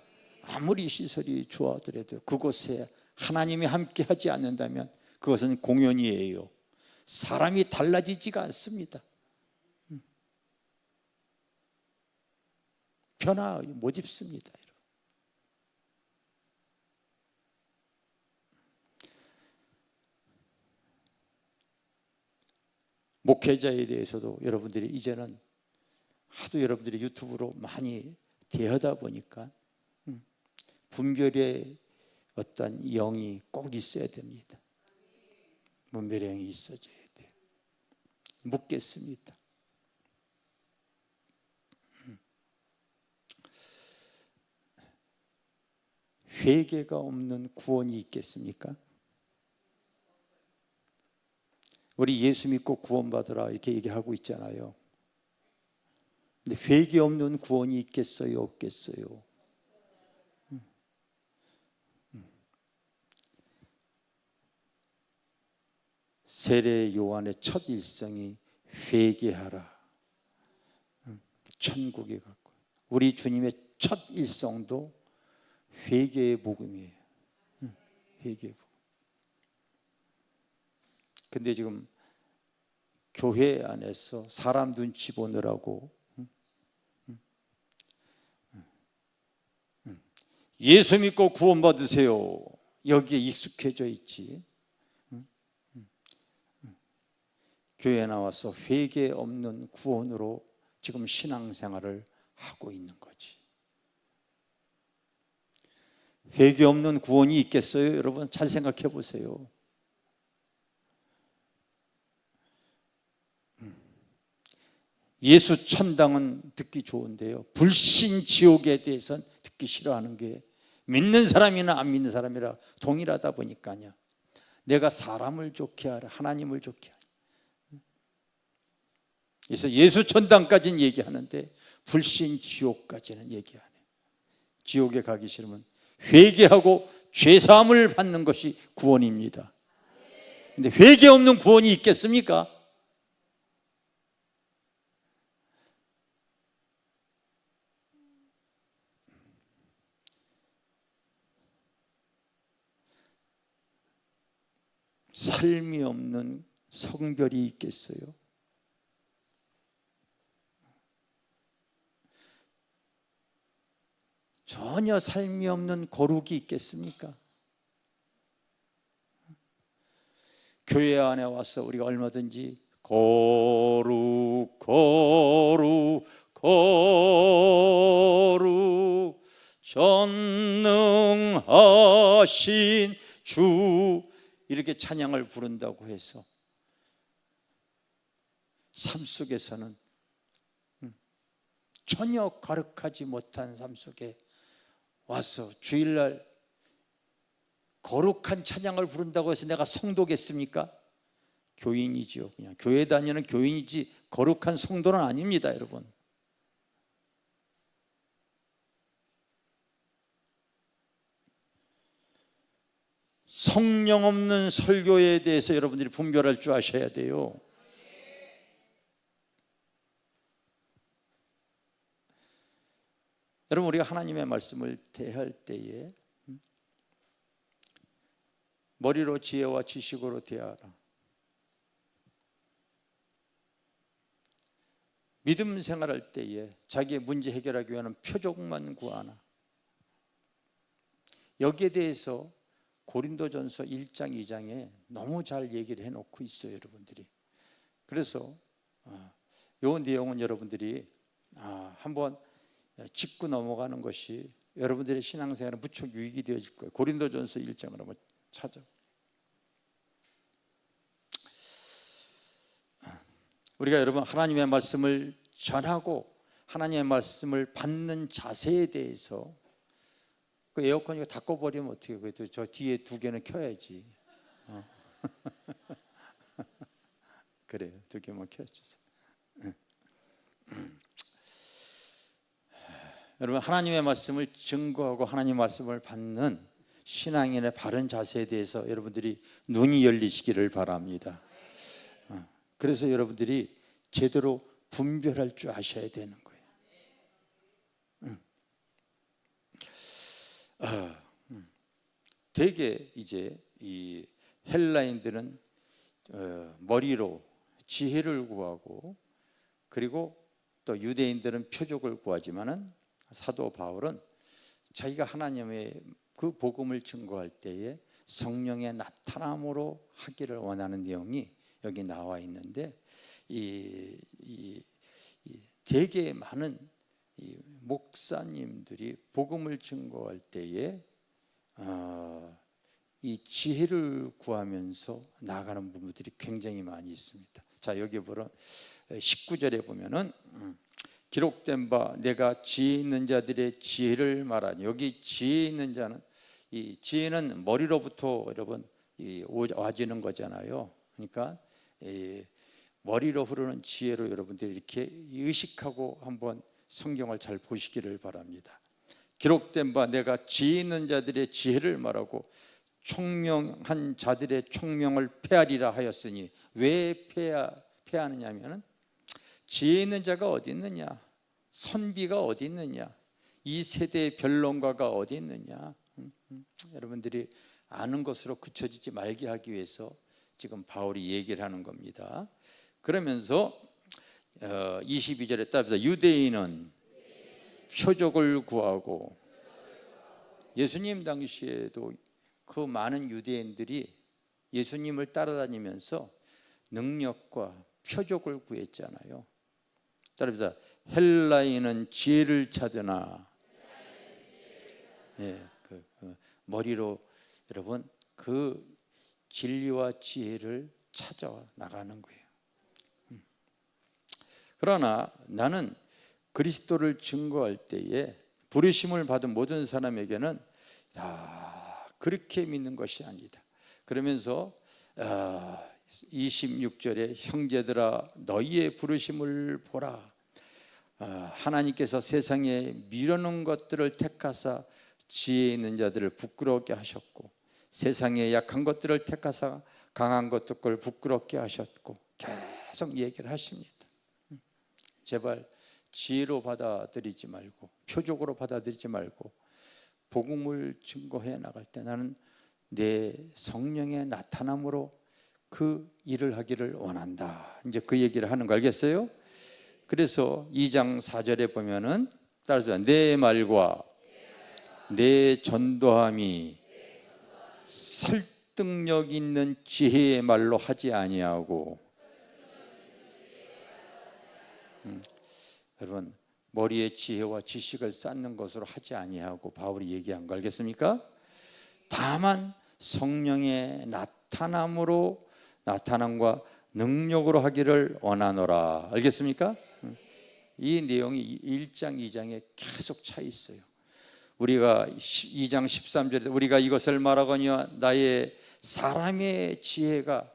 아무리 시설이 좋아하더라도 그곳에 하나님이 함께 하지 않는다면 그것은 공연이에요. 사람이 달라지지가 않습니다. 변화 못 입습니다. 목회자에 대해서도 여러분들이 이제는 하도 여러분들이 유튜브로 많이 대하다 보니까 분별의 어떤 영이 꼭 있어야 됩니다. 분별의 영이 있어져야 돼요. 묻겠습니다. 회개가 없는 구원이 있겠습니까? 우리 예수 믿고 구원받으라 이렇게 얘기하고 있잖아요. 근데 회개 없는 구원이 있겠어요, 없겠어요? 세례 요한의 첫 일성이 회개하라. 천국에 갔고, 우리 주님의 첫 일성도 회개의 복음이에요. 회개의 복음. 근데 지금 교회 안에서 사람 눈치 보느라고 예수 믿고 구원받으세요, 여기에 익숙해져 있지. 교회에 나와서 회개 없는 구원으로 지금 신앙생활을 하고 있는 거지. 회개 없는 구원이 있겠어요? 여러분 잘 생각해 보세요. 예수 천당은 듣기 좋은데요, 불신 지옥에 대해서는 듣기 싫어하는 게, 믿는 사람이나 안 믿는 사람이라 동일하다 보니까요. 내가 사람을 좋게 하라, 하나님을 좋게 하라. 그래서 예수 천당까지는 얘기하는데 불신 지옥까지는 얘기 안 해요. 지옥에 가기 싫으면 회개하고 죄사함을 받는 것이 구원입니다. 근데 회개 없는 구원이 있겠습니까? 삶이 없는 성별이 있겠어요? 전혀 삶이 없는 거룩이 있겠습니까? 교회 안에 와서 우리가 얼마든지 거룩 거룩 거룩 전능하신 주, 이렇게 찬양을 부른다고 해서 삶 속에서는 전혀 거룩하지 못한 삶 속에 와서 주일날 거룩한 찬양을 부른다고 해서 내가 성도겠습니까? 교인이죠. 그냥 교회 다니는 교인이지 거룩한 성도는 아닙니다, 여러분. 성령 없는 설교에 대해서 여러분들이 분별할 줄 아셔야 돼요. 여러분, 우리가 하나님의 말씀을 대할 때에 머리로 지혜와 지식으로 대하라. 믿음 생활할 때에 자기의 문제 해결하기 위한 표적만 구하나. 여기에 대해서 고린도전서 1장 2장에 너무 잘 얘기를 해놓고 있어요, 여러분들이. 그래서 이 내용은 여러분들이 한번 짚고 넘어가는 것이 여러분들의 신앙생활에 무척 유익이 되어질 거예요. 고린도전서 1장을 한번 찾아. 우리가 여러분 하나님의 말씀을 전하고 하나님의 말씀을 받는 자세에 대해서, 그 에어컨 이거 닫고버리면 어떻게, 그래도 저 뒤에 두 개는 켜야지. 그래요, 두 개만 켜주세요. 여러분, 하나님의 말씀을 증거하고 하나님의 말씀을 받는 신앙인의 바른 자세에 대해서 여러분들이 눈이 열리시기를 바랍니다. 그래서 여러분들이 제대로 분별할 줄 아셔야 되는 거예요. 되게 이제 이 헬라인들은 머리로 지혜를 구하고, 그리고 또 유대인들은 표적을 구하지만은 사도 바울은 자기가 하나님의 그 복음을 증거할 때에 성령의 나타남으로 하기를 원하는 내용이 여기 나와 있는데, 되게 많은 이 목사님들이 복음을 증거할 때에 이 지혜를 구하면서 나가는 부분들이 굉장히 많이 있습니다. 자, 여기 보면 19절에 보면은 기록된 바 내가 지혜 있는 자들의 지혜를 말하니, 여기 지혜 있는 자는, 이 지혜는 머리로부터 여러분 와지는 거잖아요. 그러니까 머리로 흐르는 지혜로 여러분들이 이렇게 의식하고 한번 성경을 잘 보시기를 바랍니다. 기록된 바 내가 지혜 있는 자들의 지혜를 말하고 총명한 자들의 총명을 폐하리라 하였으니, 왜 폐하느냐 하면 지혜 있는 자가 어디 있느냐, 선비가 어디 있느냐, 이 세대의 변론가가 어디 있느냐. 여러분들이 아는 것으로 그쳐지지 말게 하기 위해서 지금 바울이 얘기를 하는 겁니다. 그러면서 22절에 따라서 유대인은 표적을 구하고, 예수님 당시에도 그 많은 유대인들이 예수님을 따라다니면서 능력과 표적을 구했잖아요. 따라서 헬라인은 지혜를 찾으나, 머리로 여러분 그 진리와 지혜를 찾아 나가는 거예요. 그러나 나는 그리스도를 증거할 때에 부르심을 받은 모든 사람에게는 그렇게 믿는 것이 아니다. 그러면서 26절에 형제들아 너희의 부르심을 보라. 하나님께서 세상에 미루는 것들을 택하사 지혜 있는 자들을 부끄럽게 하셨고, 세상에 약한 것들을 택하사 강한 것들을 부끄럽게 하셨고, 계속 얘기를 하십니다. 제발 지혜로 받아들이지 말고, 표적으로 받아들이지 말고, 복음을 증거해 나갈 때 나는 내 성령의 나타남으로 그 일을 하기를 원한다. 이제 그 얘기를 하는 거 알겠어요? 그래서 2장 4절에 보면은 따라서 내 말과 내 전도함이 설득력 있는 지혜의 말로 하지 아니하고, 여러분 머리에 지혜와 지식을 쌓는 것으로 하지 아니하고, 바울이 얘기한 거 알겠습니까? 다만 성령의 나타남과 능력으로 하기를 원하노라. 알겠습니까? 이 내용이 1장 2장에 계속 차 있어요. 우리가 2장 13절에 우리가 이것을 말하거니와 나의 사람의 지혜가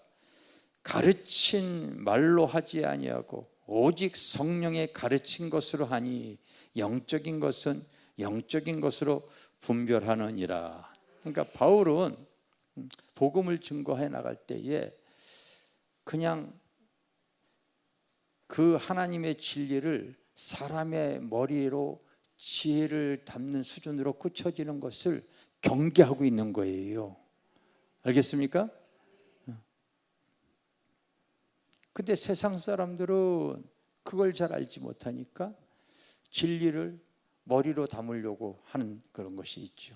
가르친 말로 하지 아니하고 오직 성령의 가르친 것으로 하니 영적인 것은 영적인 것으로 분별하느니라. 그러니까 바울은 복음을 증거해 나갈 때에 그냥 그 하나님의 진리를 사람의 머리로 지혜를 담는 수준으로 그쳐지는 것을 경계하고 있는 거예요. 알겠습니까? 근데 세상 사람들은 그걸 잘 알지 못하니까 진리를 머리로 담으려고 하는 그런 것이 있죠.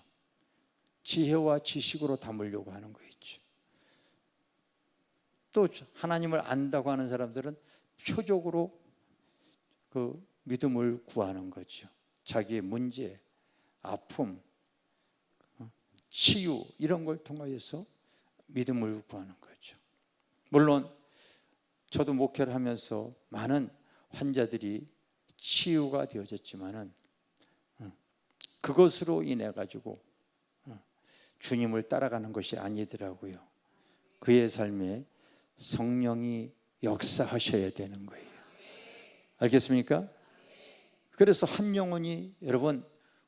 지혜와 지식으로 담으려고 하는 거 있죠. 또 하나님을 안다고 하는 사람들은 표적으로 그 믿음을 구하는 거죠. 자기의 문제, 아픔, 치유 이런 걸 통하여서 믿음을 구하는 거죠. 물론 저도 목회를 하면서 많은 환자들이 치유가 되어졌지만은 그것으로 인해 가지고 주님을 따라가는 것이 아니더라고요. 그의 삶에 성령이 역사하셔야 되는 거예요. 알겠습니까? 그래서 한 영혼이 여러분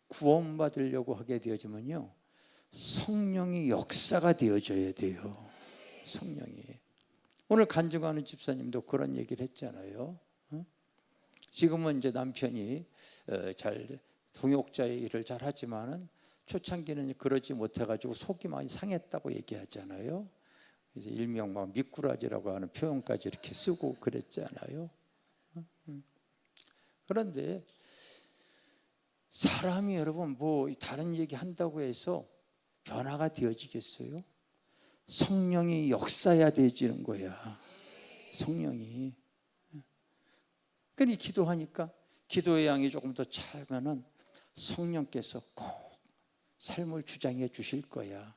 구원받으려고 하게 되어지면요, 성령이 역사가 되어져야 돼요. 성령이. 오늘 간증하는 집사님도 그런 얘기를 했잖아요. 지금은 이제 남편이 잘 동역자의 일을 잘 하지만은 초창기는 그러지 못해가지고 속이 많이 상했다고 얘기하잖아요. 그래서 일명 막 미꾸라지라고 하는 표현까지 이렇게 쓰고 그랬잖아요. 그런데 사람이 여러분 뭐 다른 얘기 한다고 해서 변화가 되어지겠어요? 성령이 역사해야 되지는 거야. 성령이. 그러니 기도하니까 기도의 양이 조금 더 차면은 성령께서 꼭 삶을 주장해 주실 거야.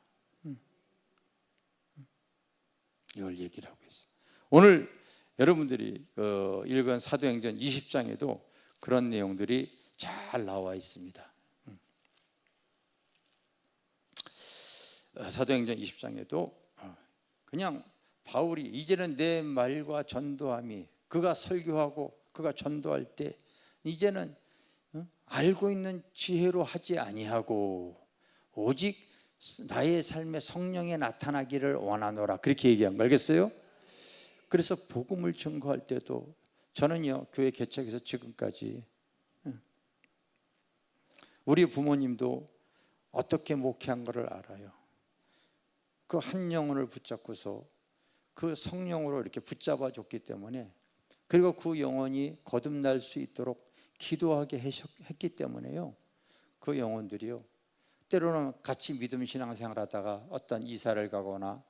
이걸 얘기를 하고 있어요. 오늘 여러분들이 읽은 사도행전 20장에도 그런 내용들이 잘 나와 있습니다. 사도행전 20장에도 그냥 바울이 이제는 내 말과 전도함이, 그가 설교하고 그가 전도할 때 이제는 알고 있는 지혜로 하지 아니하고 오직 나의 삶에 성령에 나타나기를 원하노라, 그렇게 얘기한 거 알겠어요? 그래서 복음을 증거할 때도 저는요, 교회 개척에서 지금까지 우리 부모님도 어떻게 목회한 것을 알아요. 그 한 영혼을 붙잡고서 그 성령으로 이렇게 붙잡아 줬기 때문에, 그리고 그 영혼이 거듭날 수 있도록 기도하게 했기 때문에요, 그 영혼들이요, 때로는 같이 믿음 신앙생활 하다가 어떤 이사를 가거나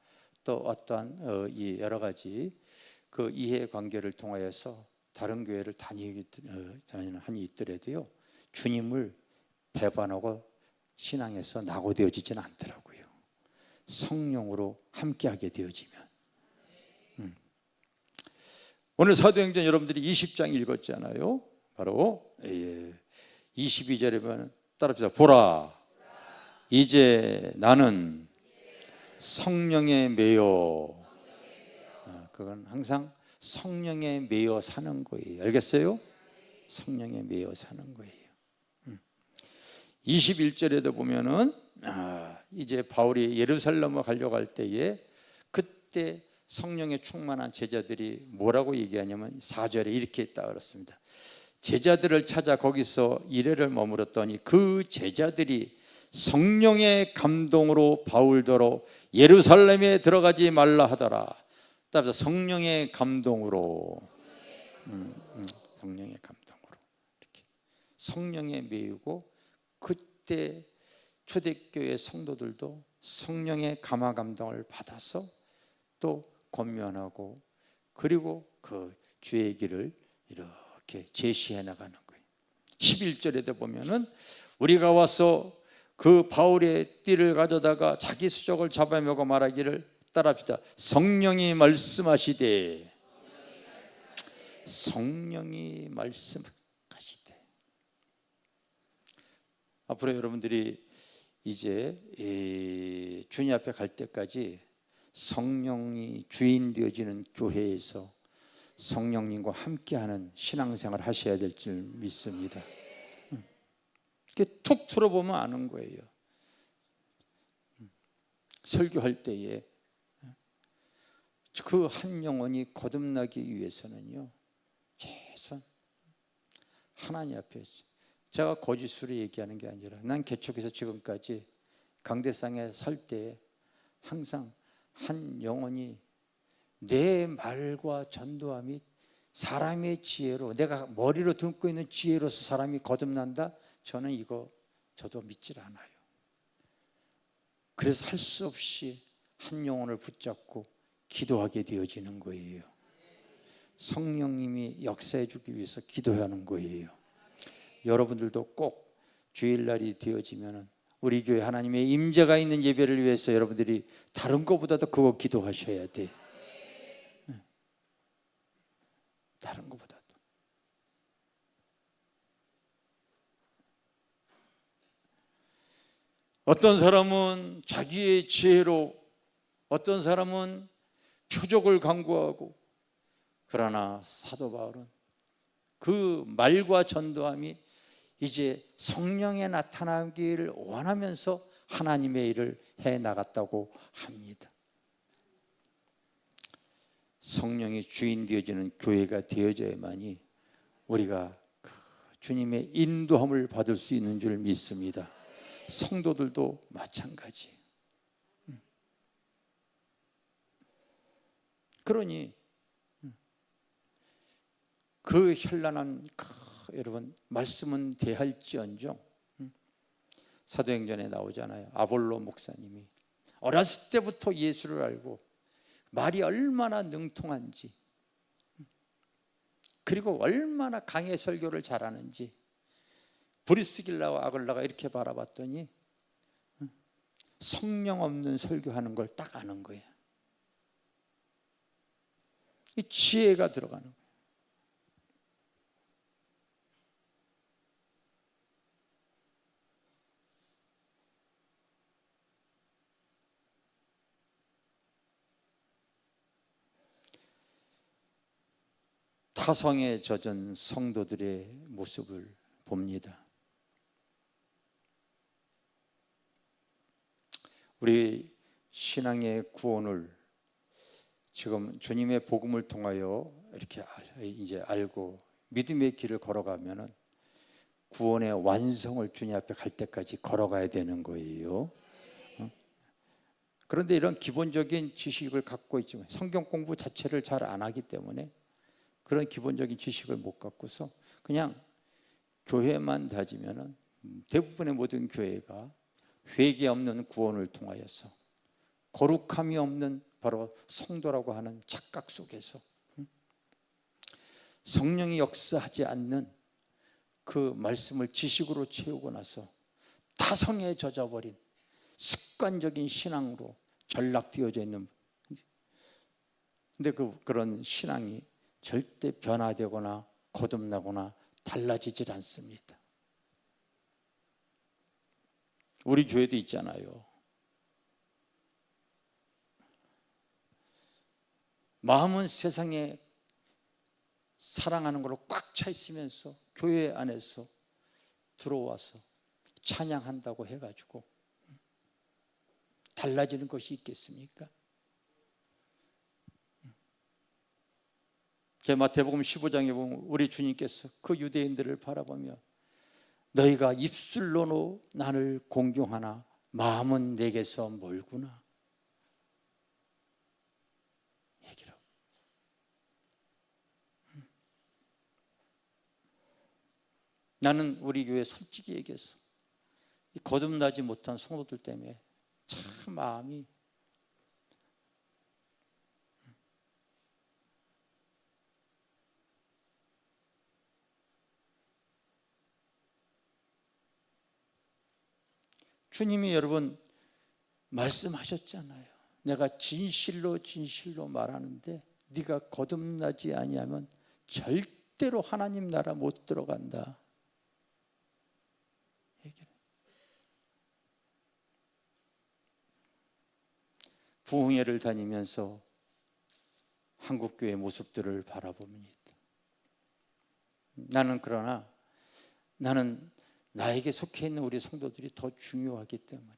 또 어떤 이 여러 가지 그 이해관계를 통하여서 다른 교회를 다니는 한이 있더라도요, 주님을 배반하고 신앙에서 낙오되어지지는 않더라고요. 성령으로 함께하게 되어지면. 오늘 사도행전 여러분들이 20장 읽었잖아요. 바로 22절에 보면 따라합시다. 보라, 이제 나는 성령에 매여, 그건 항상 성령에 매여 사는 거예요. 알겠어요? 성령에 매여 사는 거예요. 21절에도 보면은 이제 바울이 예루살렘을 가려고 할 때에 그때 성령에 충만한 제자들이 뭐라고 얘기하냐면 4절에 이렇게 있다 그렇습니다. 제자들을 찾아 거기서 이래를 머물었더니 그 제자들이 성령의 감동으로 바울더러 예루살렘에 들어가지 말라 하더라. 따라서 성령의 감동으로, 성령의 감동으로 이렇게 성령에 매이고, 그때 초대교회 성도들도 성령의 감화 감동을 받아서 또 권면하고, 그리고 그 주의 길을 이렇게 제시해 나가는 거예요. 11절에도 보면은 우리가 와서 그 바울의 띠를 가져다가 자기 수족을 잡아먹어 말하기를, 따라합시다. 성령이 말씀하시되, 성령이 말씀하시되. 앞으로 여러분들이 이제 주님 앞에 갈 때까지 성령이 주인 되어지는 교회에서 성령님과 함께하는 신앙생활을 하셔야 될 줄 믿습니다. 이렇게 툭 들어보면 아는 거예요. 설교할 때에 그 한 영혼이 거듭나기 위해서는요, 최선 하나님 앞에, 제가 거짓으로 얘기하는 게 아니라 난 개척에서 지금까지 강대상에 설 때 항상 한 영혼이 내 말과 전도함이 사람의 지혜로, 내가 머리로 듣고 있는 지혜로서 사람이 거듭난다, 저는 저도 믿질 않아요. 그래서 할 수 없이 한 영혼을 붙잡고 기도하게 되어지는 거예요. 성령님이 역사해 주기 위해서 기도하는 거예요. 여러분들도 꼭 주일날이 되어지면 우리 교회 하나님의 임재가 있는 예배를 위해서 여러분들이 다른 것보다도 그거 기도하셔야 돼. 다른 것보다도. 어떤 사람은 자기의 지혜로, 어떤 사람은 표적을 강구하고, 그러나 사도 바울은 그 말과 전도함이 이제 성령에 나타나기를 원하면서 하나님의 일을 해 나갔다고 합니다. 성령이 주인 되어지는 교회가 되어져야만이 우리가 그 주님의 인도함을 받을 수 있는 줄 믿습니다. 성도들도 마찬가지. 그러니 그 현란한 여러분 말씀은 대할지언정, 사도행전에 나오잖아요. 아볼로 목사님이 어렸을 때부터 예수를 알고 말이 얼마나 능통한지, 그리고 얼마나 강의 설교를 잘하는지 브리스길라와 아글라가 이렇게 바라봤더니 성령 없는 설교하는 걸 딱 아는 거예요. 이 지혜가 들어가는 거예요. 타성에 젖은 성도들의 모습을 봅니다. 우리 신앙의 구원을 지금 주님의 복음을 통하여 이렇게 이제 알고 믿음의 길을 걸어가면은 구원의 완성을 주님 앞에 갈 때까지 걸어가야 되는 거예요. 그런데 이런 기본적인 지식을 갖고 있지만 성경 공부 자체를 잘 안 하기 때문에 그런 기본적인 지식을 못 갖고서 그냥 교회만 다지면은 대부분의 모든 교회가 회개 없는 구원을 통하여서 거룩함이 없는 바로 성도라고 하는 착각 속에서 성령이 역사하지 않는 그 말씀을 지식으로 채우고 나서 타성에 젖어버린 습관적인 신앙으로 전락되어져 있는, 근데 그런 신앙이 절대 변화되거나 거듭나거나 달라지질 않습니다. 우리 교회도 있잖아요. 마음은 세상에 사랑하는 걸로 꽉 차 있으면서 교회 안에서 들어와서 찬양한다고 해가지고 달라지는 것이 있겠습니까? 제 마태복음 15장에 보면 우리 주님께서 그 유대인들을 바라보며 너희가 입술로는 나를 공경하나 마음은 내게서 멀구나 얘기를 하고, 나는 우리 교회 솔직히 얘기해서 거듭나지 못한 성도들 때문에 참 마음이 주님이 여러분 말씀하셨잖아요. 내가 진실로 진실로 말하는데 네가 거듭나지 아니하면 절대로 하나님 나라 못 들어간다 얘기를. 부흥회를 다니면서 한국교회 모습들을 바라봅니다. 나는 나에게 속해 있는 우리 성도들이 더 중요하기 때문에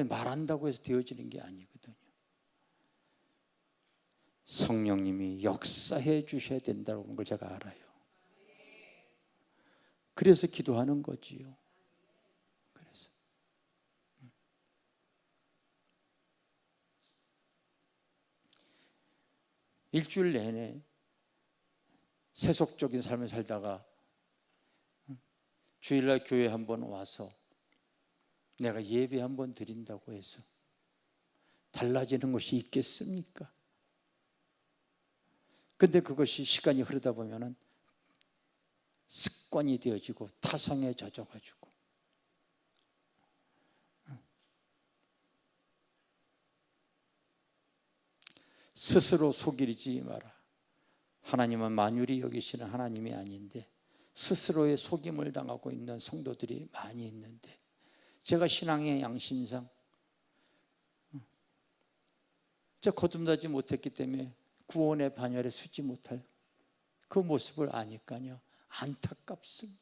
말한다고 해서 되어지는 게 아니거든요. 성령님이 역사해 주셔야 된다는 걸 제가 알아요. 그래서 기도하는 거지요. 그래서 일주일 내내 세속적인 삶을 살다가 주일날 교회 한번 와서 내가 예배 한번 드린다고 해서 달라지는 것이 있겠습니까? 근데 그것이 시간이 흐르다 보면은 습관이 되어지고 타성에 젖어가지고 스스로 속이지 마라. 하나님은 만유리 여기시는 하나님이 아닌데 스스로의 속임을 당하고 있는 성도들이 많이 있는데, 제가 신앙의 양심상 제가 거듭나지 못했기 때문에 구원의 반열에 서지 못할 그 모습을 아니까요 안타깝습니다.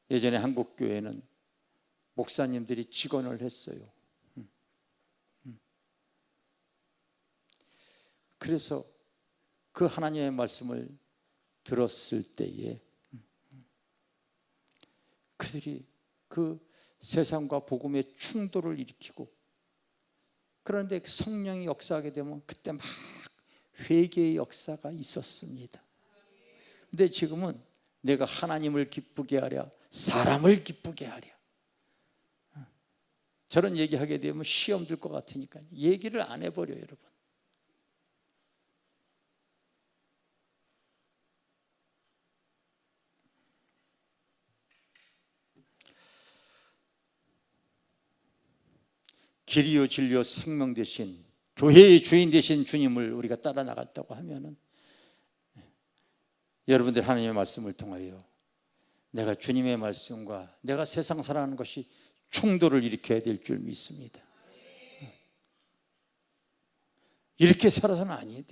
예전에 한국교회는 목사님들이 직언을 했어요. 그래서 그 하나님의 말씀을 들었을 때에 그들이 그 세상과 복음의 충돌을 일으키고, 그런데 성령이 역사하게 되면 그때 막 회개의 역사가 있었습니다. 근데 지금은 내가 하나님을 기쁘게 하랴 사람을 기쁘게 하랴, 저런 얘기하게 되면 시험 들 것 같으니까 얘기를 안 해버려요. 여러분, 길이요 진리요 생명 되신 교회의 주인 되신 주님을 우리가 따라 나갔다고 하면은 여러분들 하나님의 말씀을 통하여 내가 주님의 말씀과 내가 세상 살아가는 것이 충돌을 일으켜야 될 줄 믿습니다. 이렇게 살아서는 아니에요.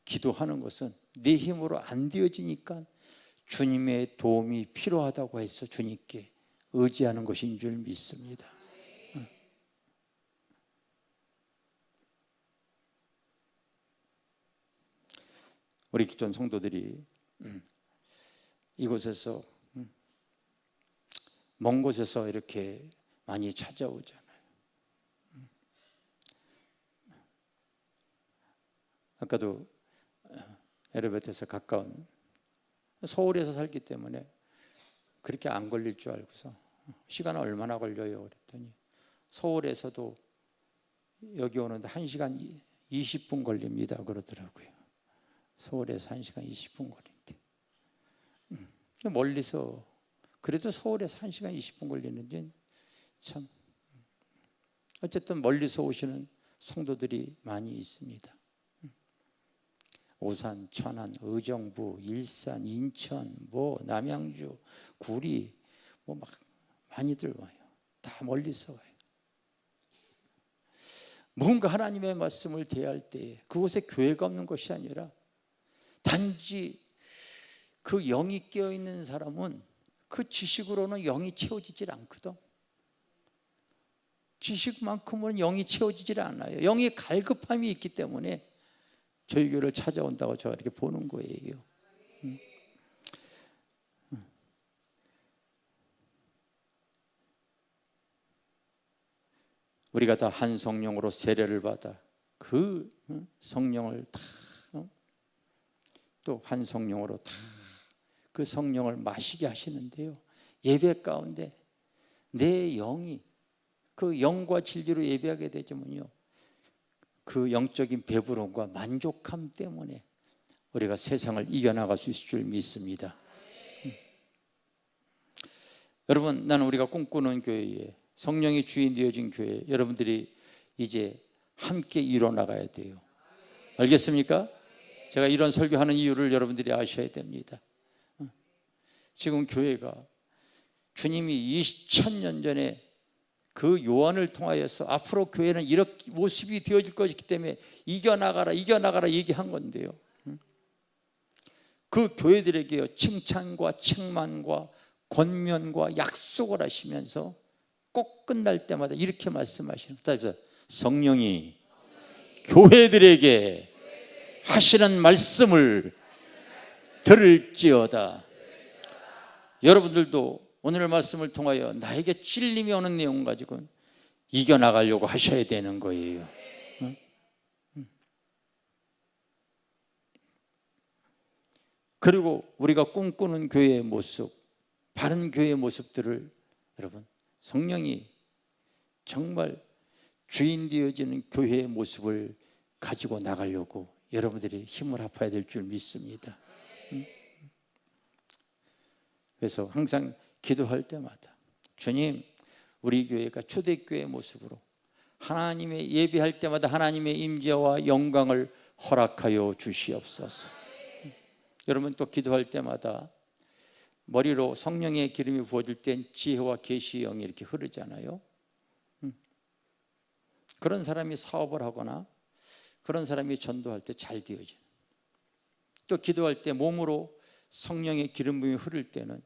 기도하는 것은 내 힘으로 안 되어지니까 주님의 도움이 필요하다고 해서 주님께 의지하는 것인 줄 믿습니다. 우리 기존 성도들이 이곳에서 먼 곳에서 이렇게 많이 찾아오잖아요. 아까도 에르베트에서 가까운 서울에서 살기 때문에 그렇게 안 걸릴 줄 알고서 시간 얼마나 걸려요? 그랬더니 서울에서도 여기 오는데 1시간 20분 걸립니다 그러더라고요. 서울에서 1시간 20분 걸린대. 멀리서 그래도 서울에서 1시간 20분 걸리는지 참 어쨌든 멀리서 오시는 성도들이 많이 있습니다. 오산, 천안, 의정부, 일산, 인천, 남양주, 구리 막 많이들 와요. 다 멀리서 와요. 뭔가 하나님의 말씀을 대할 때 그곳에 교회가 없는 것이 아니라 단지 그 영이 깨어있는 사람은 그 지식으로는 영이 채워지질 않거든. 지식만큼은 영이 채워지질 않아요. 영이 갈급함이 있기 때문에 저희 교회를 찾아온다고 제가 이렇게 보는 거예요. 우리가 다 한 성령으로 세례를 받아 그 성령을 다 또 한 성령으로 다 그 성령을 마시게 하시는데요. 예배 가운데 내 영이 그 영과 진리로 예배하게 되면요, 그 영적인 배부름과 만족함 때문에 우리가 세상을 이겨나갈 수 있을 줄 믿습니다. 여러분, 나는 우리가 꿈꾸는 교회에 성령이 주인 되어진 교회, 여러분들이 이제 함께 이뤄나가야 돼요. 알겠습니까? 제가 이런 설교하는 이유를 여러분들이 아셔야 됩니다. 지금 교회가 주님이 2000년 전에 그 요한을 통하여서 앞으로 교회는 이렇게 모습이 되어질 것이기 때문에 이겨나가라 이겨나가라 얘기한 건데요, 그 교회들에게 칭찬과 책망과 권면과 약속을 하시면서 꼭 끝날 때마다 이렇게 말씀하시는 거예요. 성령이 교회들에게 하시는 말씀을 들을지어다. 여러분들도 오늘 말씀을 통하여 나에게 찔림이 오는 내용 가지고 이겨나가려고 하셔야 되는 거예요. 그리고 우리가 꿈꾸는 교회의 모습, 바른 교회의 모습들을 여러분, 성령이 정말 주인 되어지는 교회의 모습을 가지고 나가려고 여러분들이 힘을 합해야 될 줄 믿습니다. 그래서 항상 기도할 때마다 주님, 우리 교회가 초대교회의 모습으로 하나님의 예배할 때마다 하나님의 임재와 영광을 허락하여 주시옵소서. 여러분, 또 기도할 때마다 머리로 성령의 기름이 부어질 땐 지혜와 계시의 영이 이렇게 흐르잖아요. 그런 사람이 사업을 하거나 그런 사람이 전도할 때 잘 되어져요. 또 기도할 때 몸으로 성령의 기름 부음이 흐를 때는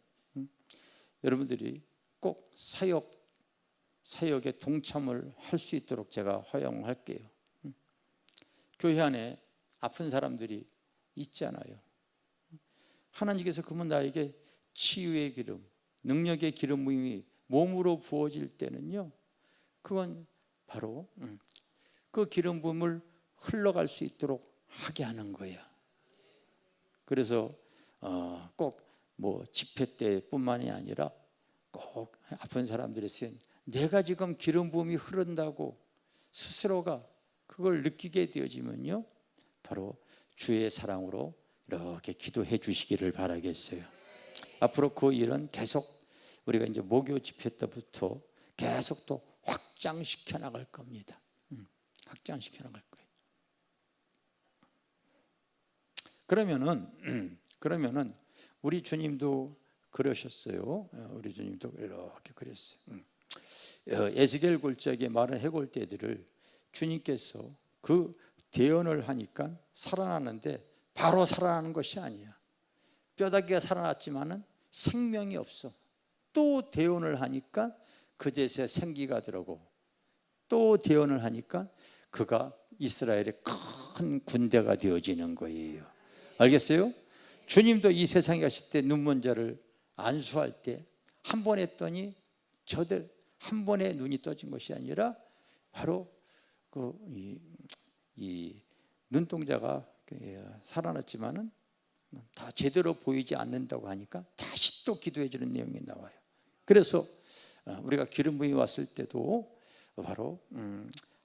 여러분들이 꼭 사역에 동참을 할 수 있도록 제가 허용할게요. 교회 안에 아픈 사람들이 있잖아요. 하나님께서 그러면 나에게 치유의 기름, 능력의 기름 부음이 몸으로 부어질 때는요, 그건 바로 그 기름 부음을 흘러갈 수 있도록 하게 하는 거야. 그래서 꼭 집회 때뿐만이 아니라 꼭 아픈 사람들이 쓰인 내가 지금 기름 부음이 흐른다고 스스로가 그걸 느끼게 되어지면요, 바로 주의 사랑으로 이렇게 기도해 주시기를 바라겠어요. 앞으로 그 일은 계속 우리가 이제 목요 집회 때부터 계속 또 확장시켜 나갈 겁니다. 확장시켜 나갈 거예요. 그러면은 우리 주님도 그러셨어요. 우리 주님도 이렇게 그랬어요. 에스겔 골짜기에 마른 해골떼들을 주님께서 그 대언을 하니까 살아나는데 바로 살아나는 것이 아니야. 뼈다귀가 살아났지만은 생명이 없어. 또 대언을 하니까 그제서야 생기가 들어오고, 또 대언을 하니까 그가 이스라엘의 큰 군대가 되어지는 거예요. 알겠어요? 주님도 이 세상에 가실 때 눈먼 자를 안수할 때 한 번 했더니 저들 한 번에 눈이 떠진 것이 아니라 바로 이 눈동자가 살아났지만은 다 제대로 보이지 않는다고 하니까 다시 또 기도해 주는 내용이 나와요. 그래서 우리가 기름 부음이 왔을 때도 바로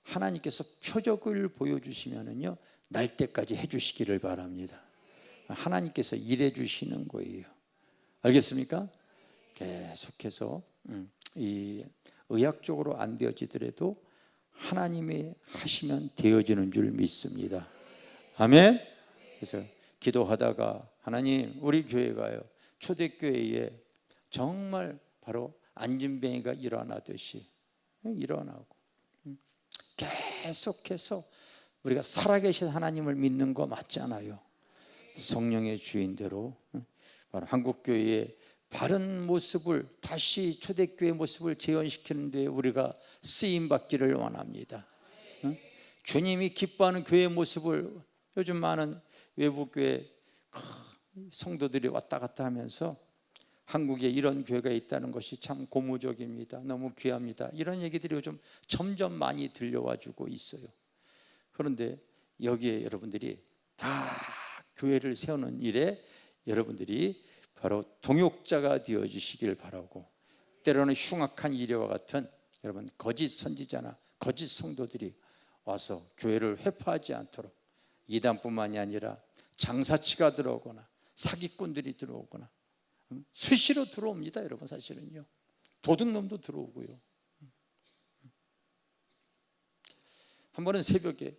하나님께서 표적을 보여주시면은요 날 때까지 해주시기를 바랍니다. 하나님께서 일해 주시는 거예요. 알겠습니까? 계속해서 이 의학적으로 안 되어지더라도 하나님이 하시면 되어지는 줄 믿습니다. 아멘. 그래서 기도하다가 하나님, 우리 교회가요 초대교회에 정말 바로 안진뱅이가 일어나듯이 일어나고, 계속해서 우리가 살아계신 하나님을 믿는 거 맞잖아요. 성령의 주인대로 바로 한국교회의 바른 모습을, 다시 초대교회 모습을 재현시키는 데 우리가 쓰임받기를 원합니다. 주님이 기뻐하는 교회의 모습을, 요즘 많은 외부교회 성도들이 왔다 갔다 하면서 한국에 이런 교회가 있다는 것이 참 고무적입니다. 너무 귀합니다. 이런 얘기들이 요즘 점점 많이 들려와주고 있어요. 그런데 여기에 여러분들이 다 교회를 세우는 일에 여러분들이 바로 동역자가 되어주시길 바라고, 때로는 흉악한 이래와 같은 여러분 거짓 선지자나 거짓 성도들이 와서 교회를 회파하지 않도록, 이단뿐만이 아니라 장사치가 들어오거나 사기꾼들이 들어오거나 수시로 들어옵니다. 여러분 사실은요 도둑놈도 들어오고요. 한 번은 새벽에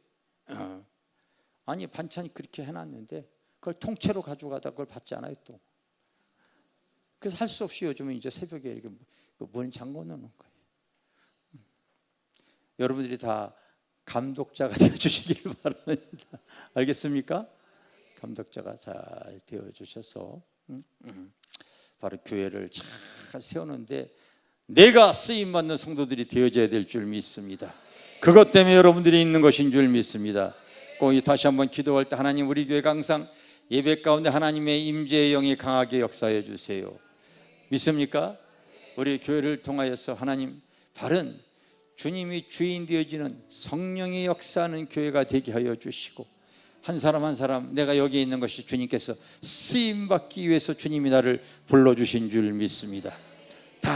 아니 반찬이 그렇게 해놨는데 그걸 통째로 가져가다 그걸 받지 않아요 또. 그래서 할 수 없이 요즘은 이제 새벽에 이렇게 문 잠궈 놓는 거예요. 여러분들이 다 감독자가 되어주시길 바랍니다. 알겠습니까? 감독자가 잘 되어주셔서 바로 교회를 잘 세우는데 내가 쓰임받는 성도들이 되어져야 될 줄 믿습니다. 그것 때문에 여러분들이 있는 것인 줄 믿습니다. 꼭 다시 한번 기도할 때 하나님, 우리 교회가 항상 예배 가운데 하나님의 임재의 영이 강하게 역사해 주세요. 믿습니까? 우리 교회를 통하여서 하나님 바른 주님이 주인 되어지는 성령의 역사하는 교회가 되게 하여 주시고, 한 사람 한 사람 내가 여기 있는 것이 주님께서 쓰임받기 위해서 주님이 나를 불러주신 줄 믿습니다. 다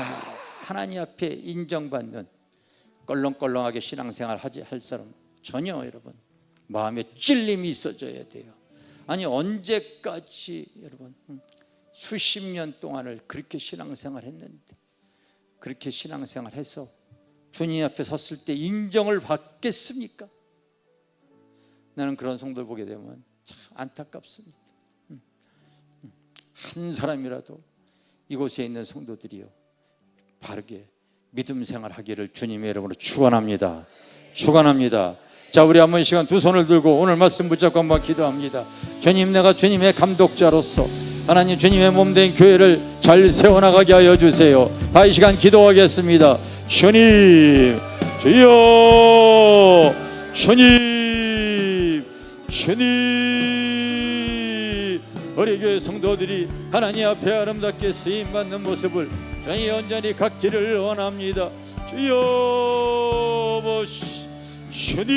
하나님 앞에 인정받는 껄렁껄렁하게 신앙생활 할 사람 전혀 여러분 마음에 찔림이 있어져야 돼요. 아니 언제까지 여러분 수십 년 동안을 그렇게 신앙생활 했는데, 그렇게 신앙생활 해서 주님 앞에 섰을 때 인정을 받겠습니까? 나는 그런 성도를 보게 되면 참 안타깝습니다. 한 사람이라도 이곳에 있는 성도들이요 바르게 믿음 생활하기를 주님의 이름으로 축원합니다. 축원합니다. 자, 우리 한번 시간 두 손을 들고 오늘 말씀 붙잡고 한번 기도합니다. 주님, 내가 주님의 감독자로서 하나님 주님의 몸된 교회를 잘 세워나가게 하여 주세요. 다 이 시간 기도하겠습니다. 주님, 주여, 주님, 주님, 우리 교회 성도들이 하나님 앞에 아름답게 쓰임받는 모습을 저희 온전히 갖기를 원합니다. 주여, 주님,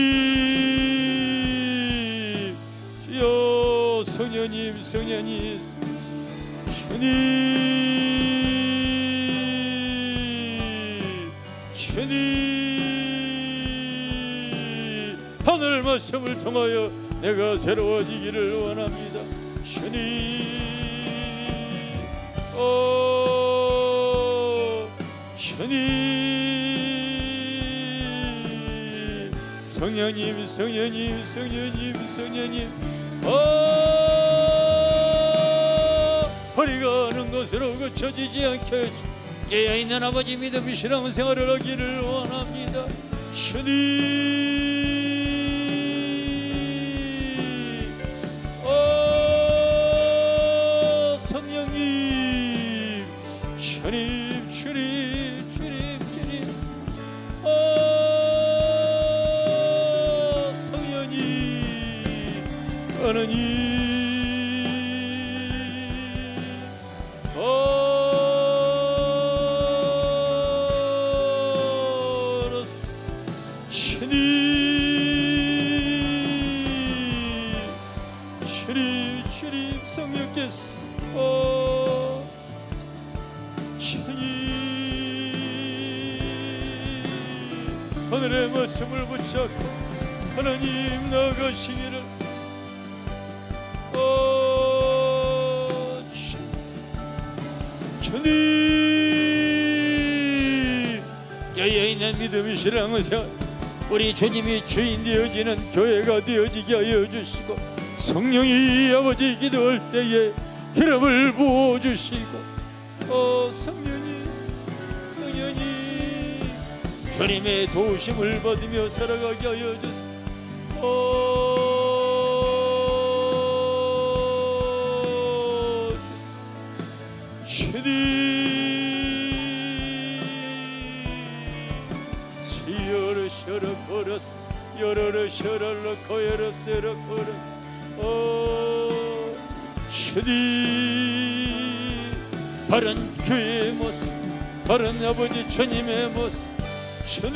주여, 성령님, 성령님, 주님, 주님, 하늘 말씀을 통하여 내가 새로워지기를 원합니다. 주님, 주님, 성령님, 성령님, 성령님, 성령님, 허리가 것으로 그쳐지지 않게 하시고 깨어있는 아버지 믿음 신앙생활을 하기를 원합니다. 주님, 성령님, 주님, 주님, 주님, 주님, 성령님, 하나님, 주님, 성령께서 주님 하늘의 말씀을 붙잡고 하나님 나가시기를 주님, 깨어있는 믿음이 신앙을 우리 주님이 주인 되어지는 교회가 되어지게 하여 주시고 성령이 아버지 기도할 때에 힘을 부어주시고 성령이 주님의 도우심을 받으며 살아가게 하여 주시고 주님, 시여러 셔러 걸었어 여러러 셔러러 거여러 세러 걸었어 주님, 바른 교회의 모습, 바른 아버지 주님의 모습, 주님,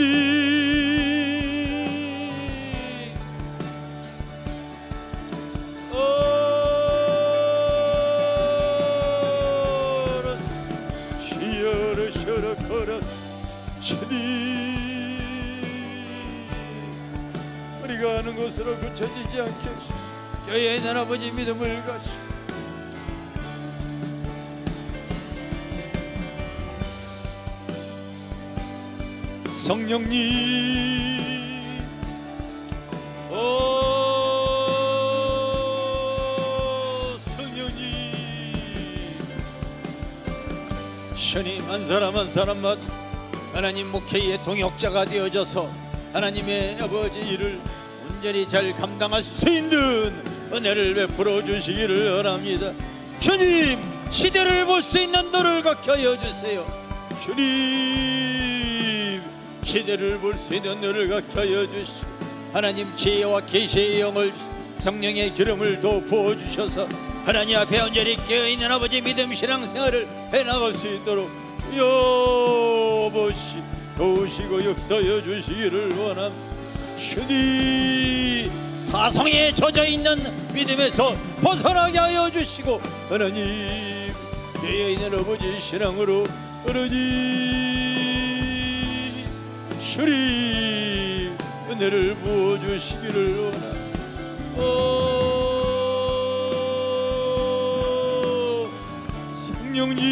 시여러 셔러 걸었어 주님, 우리가 하는 것으로 그쳐지지 않게 하시고 교회에 있는 아버지 믿음을 가시고 성령님, 성령님, 주님 한 사람 한 사람마다 하나님 목회의 동역자가 되어져서 하나님의 아버지 일을 온전히 잘 감당할 수 있는 은혜를 베풀어 주시기를 원합니다. 주님, 시대를 볼 수 있는 눈을 갖게 하여 주세요. 주님, 시대를 볼 수 있는 눈을 갖게 하여 주시고 하나님 지혜와 계시의 영을 성령의 기름을 더 부어주셔서 하나님 앞에 온전히 깨어있는 아버지 믿음 신앙생활을 해나갈 수 있도록 여보시 도우시고 역사여 주시기를 원합니다. 주님, 타성에 젖어있는 믿음에서 벗어나게 하여 주시고 하나님 깨어있는 아버지 신앙으로 하나님 주님 은혜를 부어주시기를 원합니다. 성령님,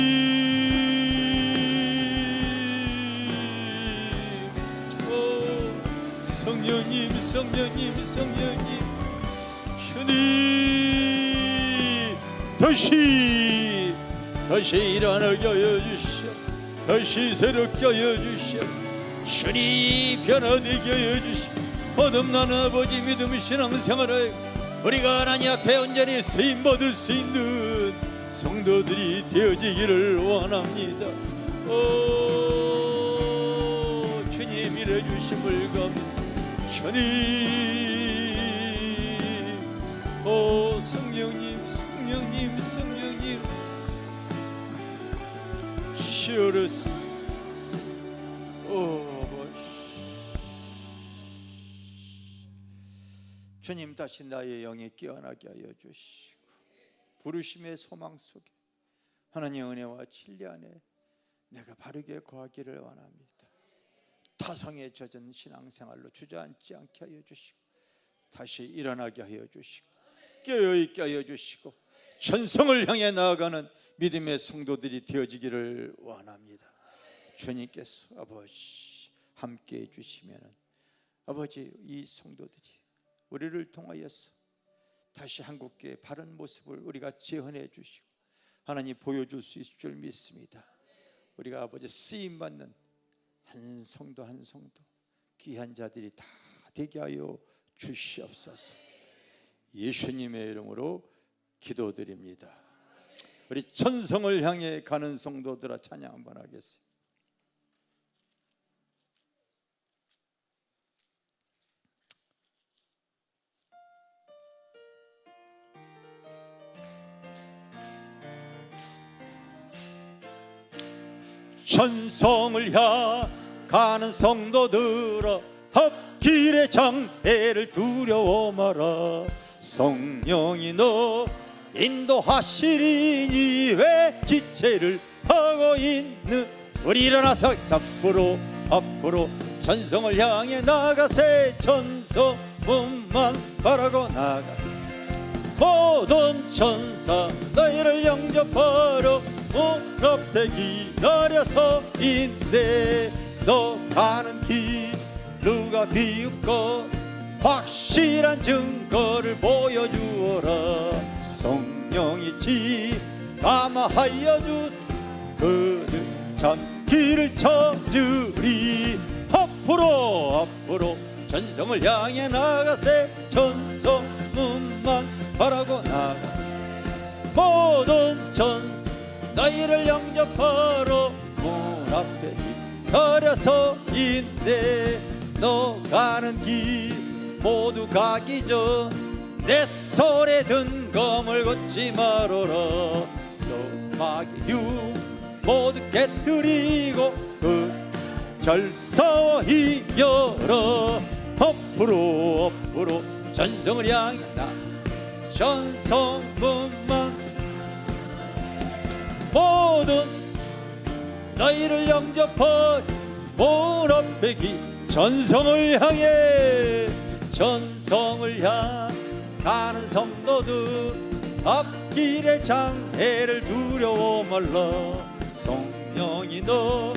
성령님, 성령님, 성령님, 주님 다시 일어나게 하여 주시오. 다시 새롭게 하여 주시오. 주님 변화되게 하여 주시오. 거듭난 아버지 믿음 신앙생활에 우리가 하나님 앞에 온전히 쓰임받을 수 있는 성도들이 되어지기를 원합니다. 주님 일해 주심을 감사합니다. 주님, 성령님, 성령님, 성령님, 시어르스, 주님 다시 나의 영이 깨어나게 하여 주시고 부르심의 소망 속에 하나님의 은혜와 진리 안에 내가 바르게 거하기를 원합니다. 타성에 젖은 신앙생활로 주저앉지 않게 하여 주시고 다시 일어나게 하여 주시고 깨어있게 하여 주시고 전성을 향해 나아가는 믿음의 성도들이 되어지기를 원합니다. 주님께서 아버지 함께해 주시면 아버지 이 성도들이 우리를 통하여서 다시 한국교회의 바른 모습을 우리가 재현해 주시고 하나님 보여줄 수 있을 줄 믿습니다. 우리가 아버지 쓰임받는 한 성도 한 성도 귀한 자들이 다 되게 하여 주시옵소서. 예수님의 이름으로 기도드립니다. 우리 천성을 향해 가는 성도들아 찬양 한번 하겠습니다. 천성을 향하는 성도들아 앞길의 장애를 두려워 마라. 성령이 너 인도하시리니 왜 지체를 하고 있는. 우리 일어나서 앞으로 천성을 향해 나가세. 천성문만 바라고 나가. 모든 천사 너희를 영접하러 문 앞에 기다려서 있네. 너 가는 길 누가 비웃고 확실한 증거를 보여주어라. 성령이 지감하여 주사 그들 참 길을 찾으리. 앞으로 전성을 향해 나가세. 천성문만 바라고 나가. 모든 천사 너희를 영접하러 문 앞에 기다려서 있네. 너 가는 길 모두 가기 전 내 손에 든 검을 걷지 말아라. 너 마귀유 모두 깨뜨리고 그 결사와 이겨라. 앞으로 전성을 향해 나. 천성문만 모든 너희를 영접하여 문 앞에 전성을 향해 가는 성도들 앞길의 장애를 두려워 말라. 성령이 너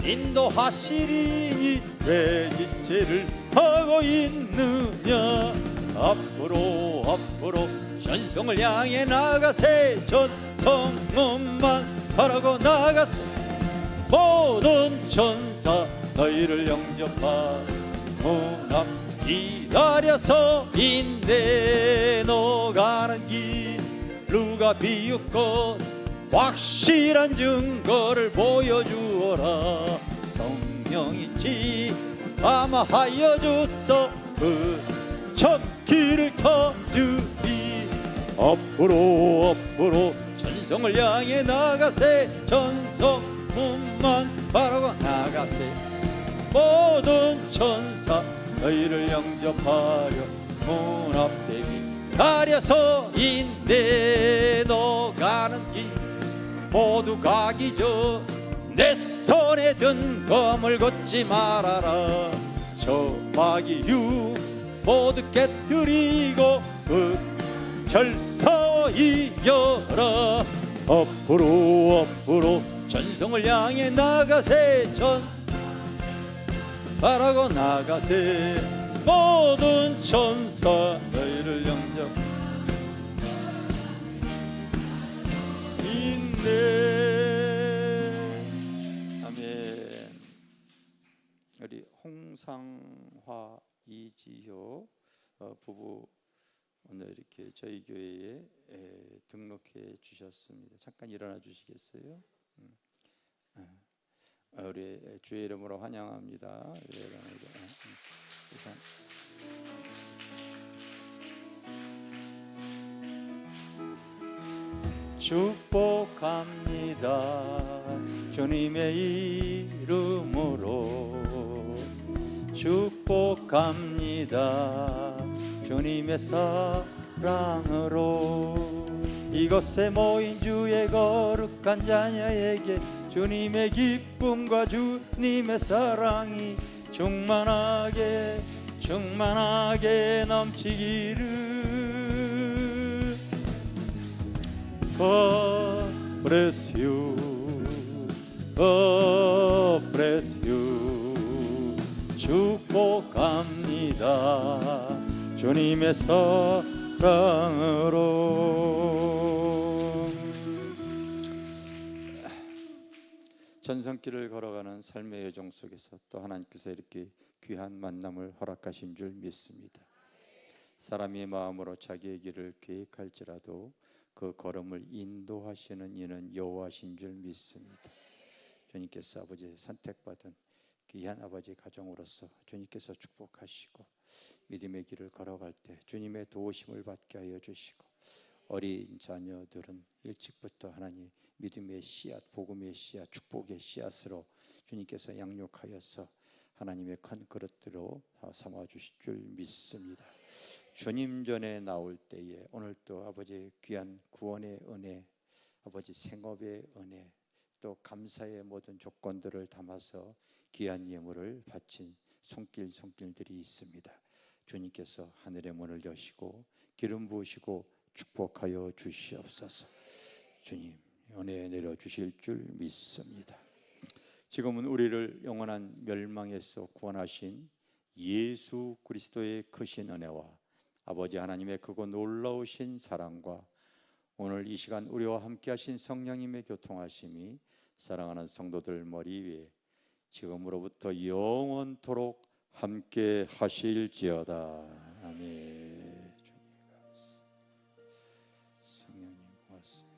인도하시리니 왜 지체를 하고 있느냐. 앞으로 전성을 향해 나가세. 천성문만 바라고 나가세. 모든 천사 너희를 영접하여 문 앞 기다려서 있네. 너 가는 길 누가 비웃고 확실한 증거를 보여주어라. 성령이 지감하여 주소 그 첫 길을 터주리. 앞으로 전성을 향해 나가세. 천성문만 바라고 나가세. 모든 천사 너희를 영접하려 문 앞에 기다려서 있네. 너 가는 길 모두 가기 전 내 손에 든 검을 걷지 말아라. 저 마귀유 모두 깨뜨리고 그 결사와 이겨라. 앞으로 전성을 향해 나가세. 바라고 나가세. 모든 천사 너희를 영접 있네. 아멘. 우리 홍상화 이지효 부부 오늘 이렇게 저희 교회에 등록해 주셨습니다. 잠깐 일어나 주시겠어요? 우리 주의 이름으로 환영합니다. 축복합니다. 주님의 이름으로 축복합니다. 주님의 사랑으로 이곳에 모인 주의 거룩한 자녀에게 주님의 기쁨과 주님의 사랑이 충만하게 넘치기를. God bless you, God bless you. 축복합니다. 주님의 사랑으로. 전성길을 걸어가는 삶의 여정 속에서 또 하나님께서 이렇게 귀한 만남을 허락하신 줄 믿습니다. 사람이 마음으로 자기의 길을 계획할지라도 그 걸음을 인도하시는 이는 여호와신 줄 믿습니다. 주님께서 아버지 선택받은 귀한 아버지 가정으로서 주님께서 축복하시고 믿음의 길을 걸어갈 때 주님의 도우심을 받게 하여 주시고, 어린 자녀들은 일찍부터 하나님 믿음의 씨앗, 복음의 씨앗, 축복의 씨앗으로 주님께서 양육하여서 하나님의 큰 그릇들로 삼아 주실 줄 믿습니다. 주님 전에 나올 때에 오늘 또 아버지 귀한 구원의 은혜, 아버지 생업의 은혜, 또 감사의 모든 조건들을 담아서 귀한 예물을 바친 손길들이 있습니다. 주님께서 하늘의 문을 여시고 기름 부으시고 축복하여 주시옵소서. 주님 은혜 내려주실 줄 믿습니다. 지금은 우리를 영원한 멸망에서 구원하신 예수 그리스도의 크신 은혜와 아버지 하나님의 크고 놀라우신 사랑과 오늘 이 시간 우리와 함께 하신 성령님의 교통하심이 사랑하는 성도들 머리 위에 지금으로부터 영원토록 함께 하실지어다. 아멘. 성령님 고맙습니다.